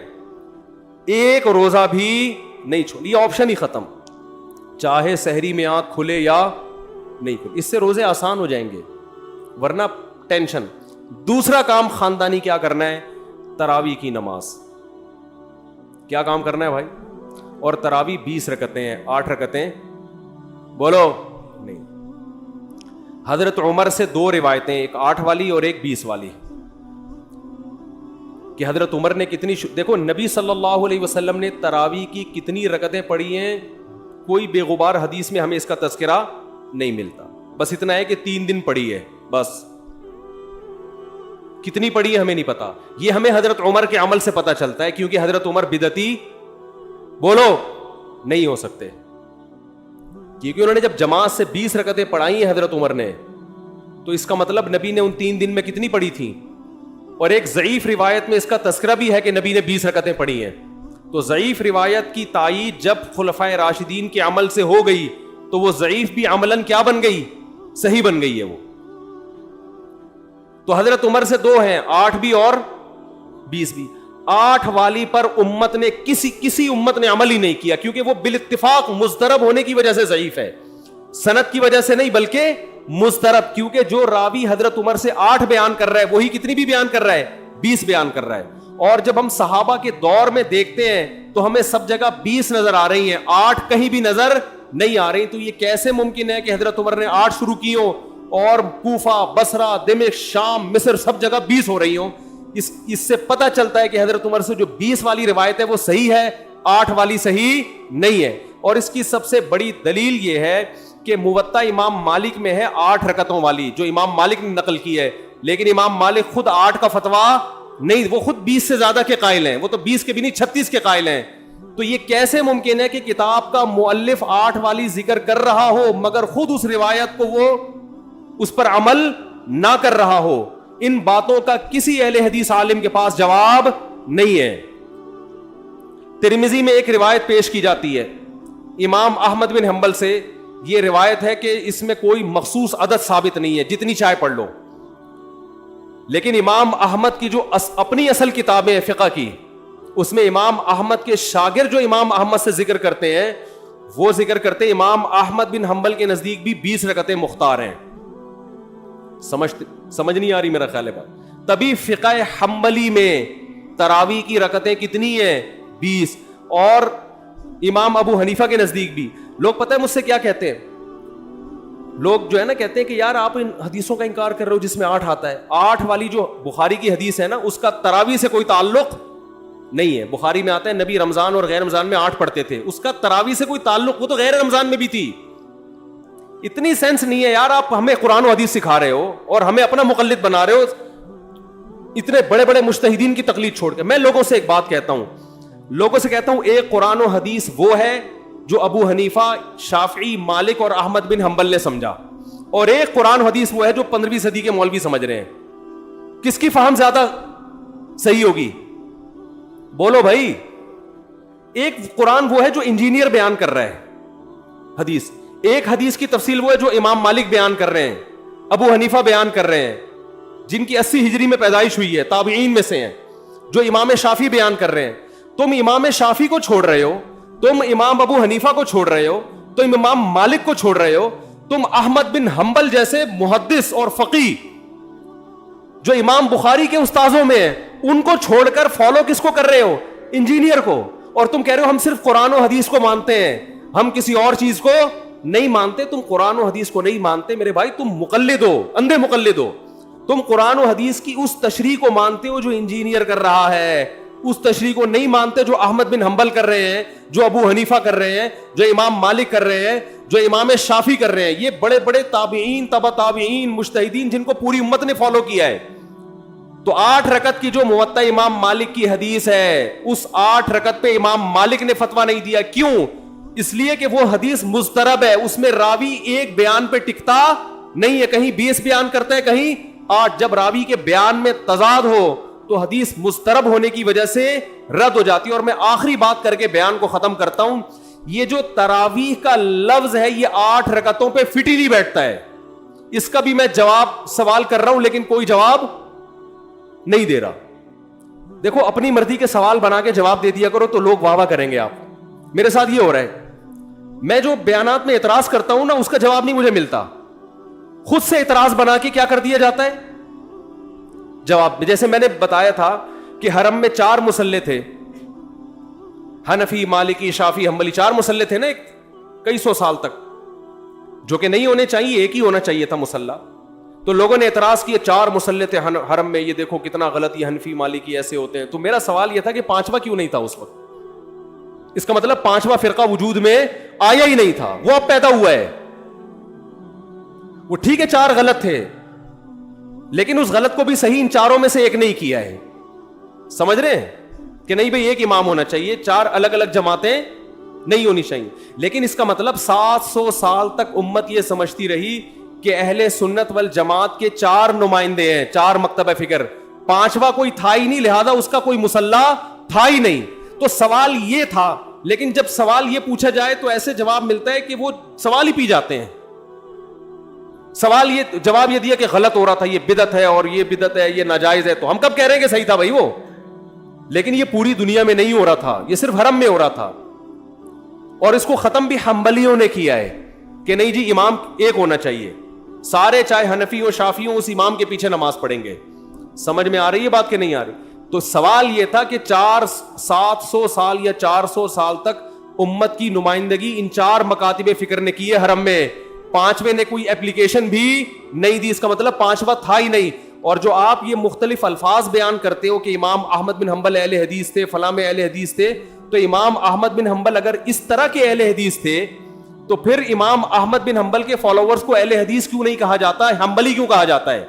ایک روزہ بھی نہیں چھوڑ, یہ آپشن ہی ختم, چاہے سحری میں آنکھ کھلے یا نہیں کھلے, اس سے روزے آسان ہو جائیں گے, ورنہ ٹینشن. دوسرا کام خاندانی کیا کرنا ہے, تراویح کی نماز. کیا کام کرنا ہے بھائی, اور تراویح 20 رکعتیں ہیں, 8 رکعتیں بولو نہیں. حضرت عمر سے 2 روایتیں, ایک 8 والی اور ایک 20 والی, کہ حضرت عمر نے کتنی دیکھو نبی صلی اللہ علیہ وسلم نے تراویح کی کتنی رکعتیں پڑھی ہیں, کوئی بے غبار حدیث میں ہمیں اس کا تذکرہ نہیں ملتا. بس اتنا ہے کہ 3 دن پڑھی ہے, بس کتنی پڑھی ہے ہمیں نہیں پتا. یہ ہمیں حضرت عمر کے عمل سے پتا چلتا ہے, کیونکہ حضرت عمر بدعتی بولو نہیں ہو سکتے, کیونکہ انہوں نے جب جماعت سے 20 رکعتیں پڑھائی ہیں حضرت عمر نے, تو اس کا مطلب نبی نے ان 3 دن میں کتنی پڑھی تھی. اور ایک ضعیف روایت میں اس کا تذکرہ بھی ہے کہ نبی نے 20 رکعتیں پڑھی ہیں. تو ضعیف روایت کی تائید جب خلفائے راشدین کے عمل سے ہو گئی تو وہ ضعیف بھی عملاً کیا بن گئی, صحیح بن گئی ہے وہ. تو حضرت عمر سے 2 ہیں, 8 بھی اور 20 بھی. 8 والی پر امت نے کسی امت نے عمل ہی نہیں کیا, کیونکہ وہ بالاتفاق مضطرب ہونے کی وجہ سے ضعیف ہے, سند کی وجہ سے نہیں بلکہ مضطرب. کیونکہ جو راوی حضرت عمر سے 8 بیان کر رہا ہے وہی کتنی بھی بیان کر رہا ہے, 20 بیان کر رہا ہے. اور جب ہم صحابہ کے دور میں دیکھتے ہیں تو ہمیں سب جگہ 20 نظر آ رہی ہیں, 8 کہیں بھی نظر نہیں آ رہی. تو یہ کیسے ممکن ہے کہ حضرت عمر نے 8 شروع کی ہوں اور کوفہ, بصرہ, دمشق, شام, مصر سب جگہ 20 ہو رہی ہوں؟ اس سے پتہ چلتا ہے کہ حضرت عمر سے جو 20 والی روایت ہے وہ صحیح ہے, 8 والی صحیح نہیں ہے. اور اس کی سب سے بڑی دلیل یہ ہے کہ موطا امام مالک میں ہے 8 رکعتوں والی, جو امام مالک نے نقل کی ہے, لیکن امام مالک خود 8 کا فتویٰ نہیں, وہ خود 20 سے زیادہ کے قائل ہیں, وہ تو 20 کے بھی نہیں 36 کے قائل ہیں. تو یہ کیسے ممکن ہے کہ کتاب کا مؤلف 8 والی ذکر کر رہا ہو مگر خود اس روایت کو وہ اس پر عمل نہ کر رہا ہو؟ ان باتوں کا کسی اہل حدیث عالم کے پاس جواب نہیں ہے. ترمذی میں ایک روایت پیش کی جاتی ہے امام احمد بن حنبل سے, یہ روایت ہے کہ اس میں کوئی مخصوص عدد ثابت نہیں ہے, جتنی چاہے پڑھ لو. لیکن امام احمد کی جو اپنی اصل کتابیں ہیں فقہ کی, اس میں امام احمد کے شاگرد جو امام احمد سے ذکر کرتے ہیں وہ ذکر کرتے ہیں امام احمد بن حنبل کے نزدیک بھی 20 رکعتیں مختار ہیں. سمجھ نہیں آ رہی میرا خیال ہے بات. تبھی فقہ حنبلی میں تراویح کی رکعتیں کتنی ہیں, 20. اور امام ابو حنیفہ کے نزدیک بھی. لوگ پتہ ہے مجھ سے کیا کہتے ہیں, لوگ جو ہے نا کہتے ہیں کہ یار آپ ان حدیثوں کا انکار کر رہے ہو جس میں 8 آتا ہے. 8 والی جو بخاری کی حدیث ہے نا اس کا تراویح سے کوئی تعلق نہیں ہے. بخاری میں آتا ہے نبی رمضان اور غیر رمضان میں 8 پڑھتے تھے, اس کا تراویح سے کوئی تعلق, وہ تو غیر رمضان میں بھی تھی. اتنی سینس نہیں ہے یار, آپ ہمیں قرآن و حدیث سکھا رہے ہو اور ہمیں اپنا مقلد بنا رہے ہو. اتنے بڑے بڑے مجتہدین کی تقلید چھوڑ کے. میں لوگوں سے ایک بات کہتا ہوں, ایک قرآن و حدیث وہ ہے جو ابو حنیفہ, شافعی, مالک اور احمد بن حنبل نے سمجھا, اور ایک قرآن و حدیث وہ ہے جو 15ویں صدی کے مولوی سمجھ رہے ہیں. کس کی فہم زیادہ صحیح ہوگی؟ بولو بھائی. ایک قرآن وہ ہے جو انجینئر بیان کر رہا ہے حدیث, ایک حدیث کی تفصیل وہ ہے جو امام مالک بیان کر رہے ہیں, ابو حنیفہ بیان کر رہے ہیں, جن کی 80 ہجری میں پیدائش ہوئی ہے, تابعین میں سے ہیں, جو امام شافعی بیان کر رہے ہیں. تم امام شافعی کو چھوڑ رہے ہو, تم امام ابو حنیفہ کو چھوڑ رہے ہو, تم امام مالک کو چھوڑ رہے ہو, تم احمد بن حنبل جیسے محدث اور فقیہ جو امام بخاری کے استاذوں میں ہیں, ان کو چھوڑ کر فالو کس کو کر رہے ہو؟ انجینئر کو. اور تم کہہ رہے ہو ہم صرف قرآن و حدیث کو مانتے ہیں, ہم کسی اور چیز کو نہیں مانتے. تم قرآن و حدیث کو نہیں مانتے میرے بھائی, تم مقلد ہو, اندھے مقلد ہو. تم قرآن و حدیث کی اس تشریح کو مانتے ہو جو انجینئر کر رہا ہے, اس تشریح کو نہیں مانتے جو احمد بن حنبل کر رہے ہیں, جو ابو حنیفہ کر رہے ہیں, جو امام مالک کر رہے ہیں, جو امام شافعی کر رہے ہیں. یہ بڑے بڑے تابعین, تبع تابعین, مجتہدین جن کو پوری امت نے فالو کیا ہے. تو 8 رکعت کی جو موطا امام مالک کی حدیث ہے, اس 8 رکعت پہ امام مالک نے فتویٰ نہیں دیا. کیوں؟ اس لیے کہ وہ حدیث مضطرب ہے, اس میں راوی ایک بیان پہ ٹکتا نہیں ہے, کہیں 20 بیان کرتا ہے, کہیں 8. جب راوی کے بیان میں تضاد ہو تو حدیث مضطرب ہونے کی وجہ سے رد ہو جاتی ہے. اور میں آخری بات کر کے بیان کو ختم کرتا ہوں, یہ جو تراویح کا لفظ ہے یہ 8 رکعتوں پہ فٹ ہی نہیں بیٹھتا ہے. اس کا بھی میں جواب سوال کر رہا ہوں لیکن کوئی جواب نہیں دے رہا. دیکھو اپنی مرضی کے سوال بنا کے جواب دے دیا کرو تو لوگ واہ واہ کریں گے. آپ میرے ساتھ یہ ہو رہا ہے, میں جو بیانات میں اعتراض کرتا ہوں نا اس کا جواب نہیں مجھے ملتا, خود سے اعتراض بنا کے کیا کر دیا جاتا ہے جواب. جیسے میں نے بتایا تھا کہ حرم میں 4 مصلے تھے, حنفی, مالکی, شافعی, حنبلی, 4 مصلے تھے نا کئی سو سال تک, جو کہ نہیں ہونے چاہیے, ایک ہی ہونا چاہیے تھا مصلی. تو لوگوں نے اعتراض کیا 4 مصلے تھے حرم میں, یہ دیکھو کتنا غلط, یہ حنفی مالکی ایسے ہوتے ہیں. تو میرا سوال یہ تھا کہ 5واں کیوں نہیں تھا اس وقت؟ اس کا مطلب 5واں فرقہ وجود میں آیا ہی نہیں تھا, وہ اب پیدا ہوا ہے. وہ ٹھیک ہے 4 غلط تھے, لیکن اس غلط کو بھی صحیح ان 4 میں سے ایک نہیں کیا ہے. سمجھ رہے ہیں کہ نہیں بھئی ایک امام ہونا چاہیے, 4 الگ الگ جماعتیں نہیں ہونی چاہیے. لیکن اس کا مطلب 700 سال تک امت یہ سمجھتی رہی کہ اہل سنت والجماعت کے 4 نمائندے ہیں, 4 مکتب فکر, 5واں کوئی تھا ہی نہیں, لہذا اس کا کوئی مصلی تھا ہی نہیں. تو سوال یہ تھا, لیکن جب سوال یہ پوچھا جائے تو ایسے جواب ملتا ہے کہ وہ سوال ہی پی جاتے ہیں. سوال یہ جواب یہ دیا کہ غلط ہو رہا تھا, یہ بدعت ہے, اور یہ بدعت ہے, یہ ناجائز ہے. تو ہم کب کہہ رہے ہیں کہ صحیح تھا بھائی وہ؟ لیکن یہ پوری دنیا میں نہیں ہو رہا تھا, یہ صرف حرم میں ہو رہا تھا. اور اس کو ختم بھی حنبلیوں نے کیا ہے کہ نہیں جی امام ایک ہونا چاہیے, سارے چاہے حنفی ہو شافعی ہو اس امام کے پیچھے نماز پڑھیں گے. سمجھ میں آ رہی ہے بات کہ نہیں آ رہی؟ تو سوال یہ تھا کہ 700 سال یا 400 سال تک امت کی نمائندگی ان 4 مکاتب فکر نے کی ہے حرم میں, 5ویں نے کوئی اپلیکیشن بھی نہیں دی. اس کا مطلب 5واں تھا ہی نہیں. اور جو آپ یہ مختلف الفاظ بیان کرتے ہو کہ امام احمد بن حنبل اہل حدیث تھے, فلاں میں اہل حدیث تھے, تو امام احمد بن حنبل اگر اس طرح کے اہل حدیث تھے تو پھر امام احمد بن حنبل کے فالوورز کو اہل حدیث کیوں نہیں کہا جاتا ہے, حنبلی کیوں کہا جاتا ہے؟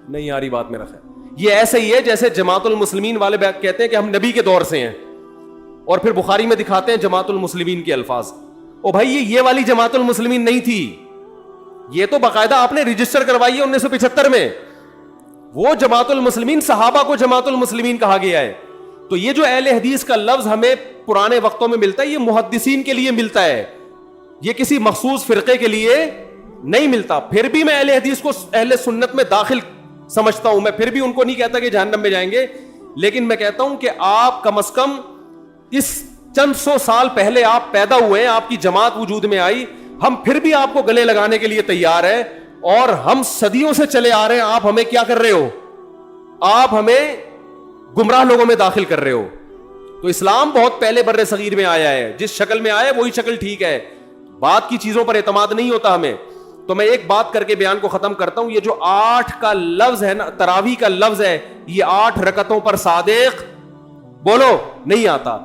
نہیں آ رہی بات میرا خیال. یہ ایسے ہی ہے جیسے جماعت المسلمین والے کہتے ہیں کہ ہم نبی کے دور سے ہیں, اور پھر بخاری میں دکھاتے ہیں جماعت المسلمین کے الفاظ. او بھائی یہ والی جماعت المسلمین نہیں تھی, یہ تو باقاعدہ آپ نے رجسٹر کروائی ہے 1975 میں. وہ جماعت المسلمین صحابہ کو جماعت المسلمین کہا گیا ہے. تو یہ جو اہل حدیث کا لفظ ہمیں پرانے وقتوں میں ملتا ہے یہ محدثین کے لیے ملتا ہے, یہ کسی مخصوص فرقے کے لیے نہیں ملتا. پھر بھی میں اہل حدیث کو اہل سنت میں داخل سمجھتا ہوں, میں پھر بھی ان کو نہیں کہتا کہ جہنم میں جائیں گے, لیکن میں کہتا ہوں کہ آپ کم از کم اس چند 100 سال پہلے آپ پیدا ہوئے ہیں, آپ کی جماعت وجود میں آئی, ہم پھر بھی آپ کو گلے لگانے کے لیے تیار ہیں, اور ہم صدیوں سے چلے آ رہے ہیں. آپ ہمیں کیا کر رہے ہو؟ آپ ہمیں گمراہ لوگوں میں داخل کر رہے ہو. تو اسلام بہت پہلے بر صغیر میں آیا ہے, جس شکل میں آیا ہے وہی شکل ٹھیک ہے, بات کی چیزوں پر اعتماد نہیں ہوتا ہمیں. تو میں ایک بات کر کے بیان کو ختم کرتا ہوں, یہ جو 8 کا لفظ ہے نا, تراویح کا لفظ ہے, یہ 8 رکعتوں پر صادق بولو نہیں آتا.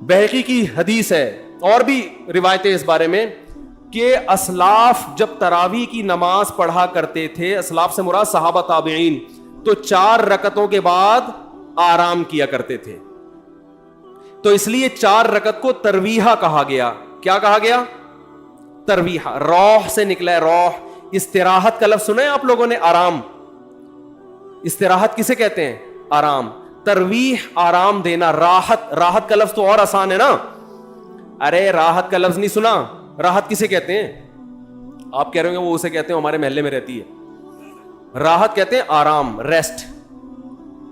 بہقی کی حدیث ہے اور بھی روایتیں اس بارے میں کہ اسلاف جب تراویح کی نماز پڑھا کرتے تھے, اسلاف سے مراد صحابہ تابعین, تو 4 رکعتوں کے بعد آرام کیا کرتے تھے. تو اس لیے 4 رکعت کو ترویحہ کہا گیا. کیا کہا گیا؟ ترویحہ. روح سے نکلا ہے روح. استراحت کا لفظ سنا ہے آپ لوگوں نے؟ آرام. استراحت کسے کہتے ہیں؟ آرام. ترویح آرام دینا. راحت، راحت کا لفظ تو اور آسان ہے نا. ارے راحت کا لفظ نہیں سنا؟ راحت کسے کہتے ہیں؟ آپ کہہ رہے ہوں گے وہ اسے کہتے ہیں ہمارے محلے میں رہتی ہے. راحت کہتے ہیں آرام، ریسٹ.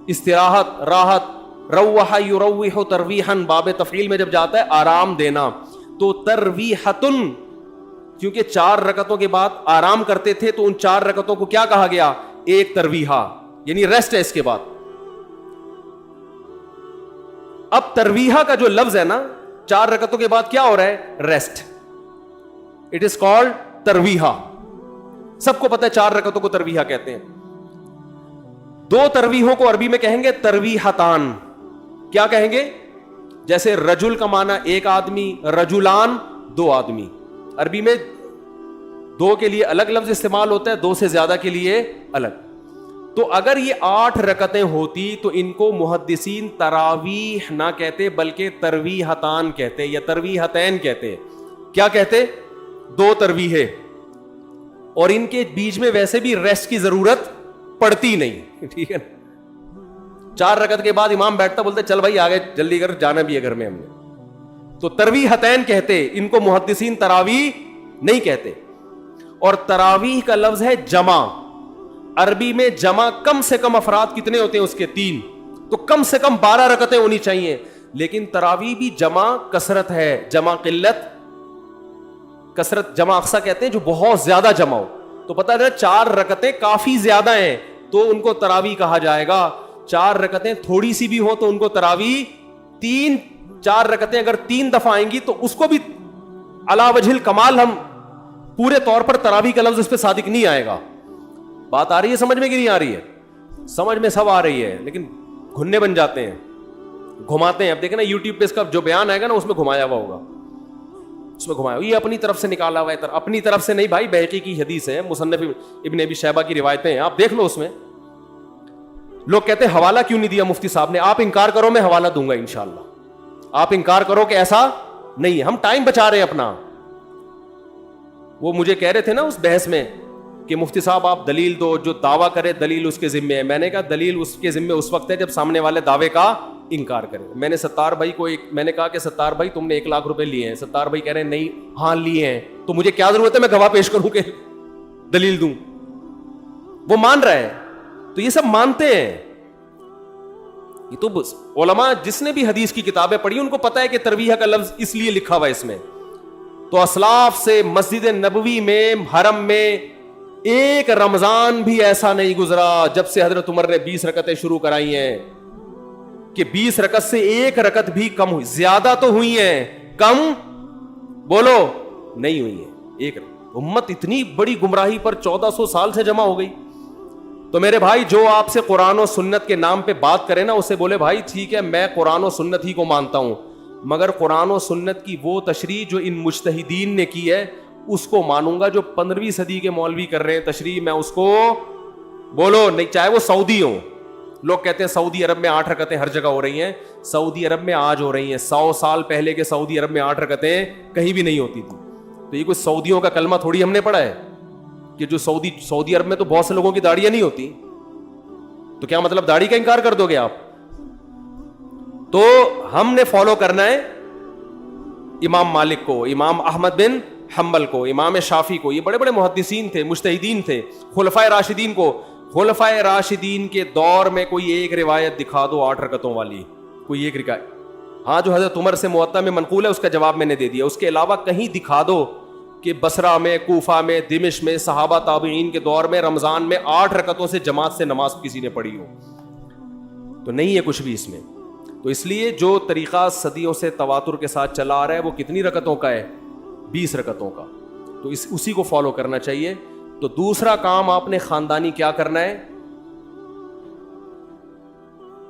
استراحت، راحت. روح یروح ترویحا، باب تفعیل میں جب جاتا ہے آرام دینا. تو ترویحتن، کیونکہ 4 رکعتوں کے بعد آرام کرتے تھے تو ان 4 رکعتوں کو کیا کہا گیا؟ ایک ترویحہ، یعنی ریسٹ ہے اس کے بعد. اب ترویحہ کا جو لفظ ہے نا، 4 رکعتوں کے بعد کیا ہو رہا ہے؟ ریسٹ. اٹ از کالڈ ترویحہ. سب کو پتہ ہے 4 رکعتوں کو ترویحہ کہتے ہیں. 2 ترویحوں کو عربی میں کہیں گے ترویحتان. کیا کہیں گے؟ جیسے رجل کا معنی ایک آدمی، رجلان 2 آدمی. عربی میں 2 کے لیے الگ لفظ استعمال ہوتا ہے، 2 سے زیادہ کے لیے الگ. تو اگر یہ 8 رکعتیں ہوتی تو ان کو محدثین تراویح نہ کہتے بلکہ ترویحتان کہتے یا ترویحتین کہتے. کیا کہتے؟ 2 ترویحیں. اور ان کے بیچ میں ویسے بھی ریسٹ کی ضرورت پڑتی نہیں. ٹھیک ہے نا؟ 4 رکعت کے بعد امام بیٹھتا، بولتے چل بھائی آگے جلدی کر، جانا بھی ہے گھر میں ہم نے. تو ترویحتین کہتے. ان کو محدثین تراویح نہیں کہتے. اور تراویح کا لفظ ہے جمع. عربی میں جمع کم سے کم افراد کتنے ہوتے ہیں اس کے؟ 3. تو کم سے کم 12 رکعتیں ہونی چاہیے. لیکن تراویح بھی جمع کثرت ہے، جمع قلت. کثرت جمع اقصا کہتے ہیں جو بہت زیادہ جمع ہو. تو پتہ ہے 4 رکعتیں کافی زیادہ ہیں تو ان کو تراویح کہا جائے گا. 4 رکعتیں تھوڑی سی بھی ہو تو ان کو تراویح. 4 رکعتیں اگر 3 دفعہ آئیں گی تو اس کو بھی علی وجہ الکمال ہم پورے طور پر تراویح کا لفظ اس پہ صادق نہیں آئے گا. بات آ رہی ہے سمجھ میں کہ نہیں آ رہی ہے؟ سمجھ میں سب آ رہی ہے لیکن گھننے بن جاتے ہیں، گھماتے ہیں. اب دیکھیں نا یوٹیوب پہ اس کا جو بیان آئے گا نا اس میں گھمایا ہوا ہوگا، اس میں گھمایا یہ اپنی طرف سے نکالا ہوا ہے. اپنی طرف سے نہیں بھائی، بہقی کی حدیث ہے، مصنف ابن ابی شیبہ کی روایتیں ہیں، آپ دیکھ لو. اس میں لوگ کہتے ہیں حوالہ کیوں نہیں دیا مفتی صاحب نے؟ آپ انکار کرو میں حوالہ دوں گا انشاءاللہ. آپ انکار کرو کہ ایسا نہیں ہے. ہم ٹائم بچا رہے ہیں اپنا. وہ مجھے کہہ رہے تھے نا اس بحث میں کہ مفتی صاحب آپ دلیل دو، جو دعویٰ کرے دلیل اس کے ذمے ہے. میں نے کہا دلیل اس کے ذمے اس وقت ہے جب سامنے والے دعوے کا انکار کرے. میں نے ستار بھائی کو میں نے کہا کہ ستار بھائی تم نے 1 لاکھ روپے لیے ہیں. ستار بھائی کہہ رہے ہیں نہیں. ہاں لیے ہیں. تو مجھے کیا ضرورت ہے میں گواہ پیش کروں کہ دلیل دوں؟ وہ مان رہا ہے. تو یہ سب مانتے ہیں. یہ تو علماء جس نے بھی حدیث کی کتابیں پڑھی ان کو پتا ہے کہ ترویحہ کا لفظ اس لیے لکھا ہوا ہے اس میں. تو اسلاف سے مسجد نبوی میں، حرم میں ایک رمضان بھی ایسا نہیں گزرا جب سے حضرت عمر نے 20 رکعتیں شروع کرائی ہیں کہ 20 رکعت سے 1 رکعت بھی کم ہوئی. زیادہ تو ہوئی ہیں، کم بولو نہیں ہوئی ہیں. 1 امت اتنی بڑی گمراہی پر 1400 سال سے جمع ہو گئی. تو میرے بھائی جو آپ سے قرآن و سنت کے نام پہ بات کرے نا اسے بولے بھائی ٹھیک ہے میں قرآن و سنت ہی کو مانتا ہوں، مگر قرآن و سنت کی وہ تشریح جو ان مجتہدین نے کی ہے اس کو مانوں گا. جو 15ویں صدی کے مولوی کر رہے ہیں تشریح، میں اس کو بولو نہیں، چاہے وہ سعودی ہوں. لوگ کہتے ہیں سعودی عرب میں 8 رکعتیں ہر جگہ ہو رہی ہیں. سعودی عرب میں آج ہو رہی ہیں. 100 سال پہلے کے سعودی عرب میں 8 رکعتیں کہیں بھی نہیں ہوتی تھی. تو یہ کوئی سعودیوں کا کلمہ تھوڑی ہم نے پڑھا ہے کہ جو سعودی عرب میں تو بہت سے لوگوں کی داڑیاں نہیں ہوتی. تو کیا مطلب داڑھی کا انکار کر دو گے آپ؟ تو ہم نے فالو کرنا ہے امام مالک کو، امام احمد بن حنبل کو، امام شافعی کو. یہ بڑے بڑے محدثین تھے، مجتہدین تھے. خلفائے راشدین کو، خلفائے راشدین کے دور میں کوئی ایک روایت دکھا دو 8 رکعتوں والی، کوئی ایک روایت. ہاں جو حضرت عمر سے موطا میں منقول ہے اس کا جواب میں نے دے دیا. اس کے علاوہ کہیں دکھا دو کہ بصرہ میں، کوفہ میں، دمشق میں، صحابہ تابعین کے دور میں رمضان میں 8 رکعتوں سے جماعت سے نماز کسی نے پڑھی ہو. تو نہیں ہے کچھ بھی اس میں. تو اس لیے جو طریقہ صدیوں سے تواتر کے ساتھ چلا آ رہا ہے وہ کتنی رکعتوں کا ہے؟ 20 رکعتوں کا. تو اسی کو فالو کرنا چاہیے. تو دوسرا کام آپ نے خاندانی کیا کرنا ہے؟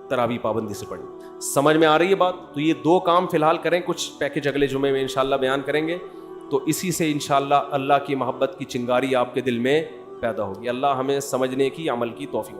تراویح پابندی سے پڑھی. سمجھ میں آ رہی ہے بات؟ تو یہ 2 کام فی الحال کریں، کچھ پیکج اگلے جمعے میں انشاءاللہ بیان کریں گے. تو اسی سے انشاءاللہ اللہ کی محبت کی چنگاری آپ کے دل میں پیدا ہوگی. اللہ ہمیں سمجھنے کی، عمل کی توفیق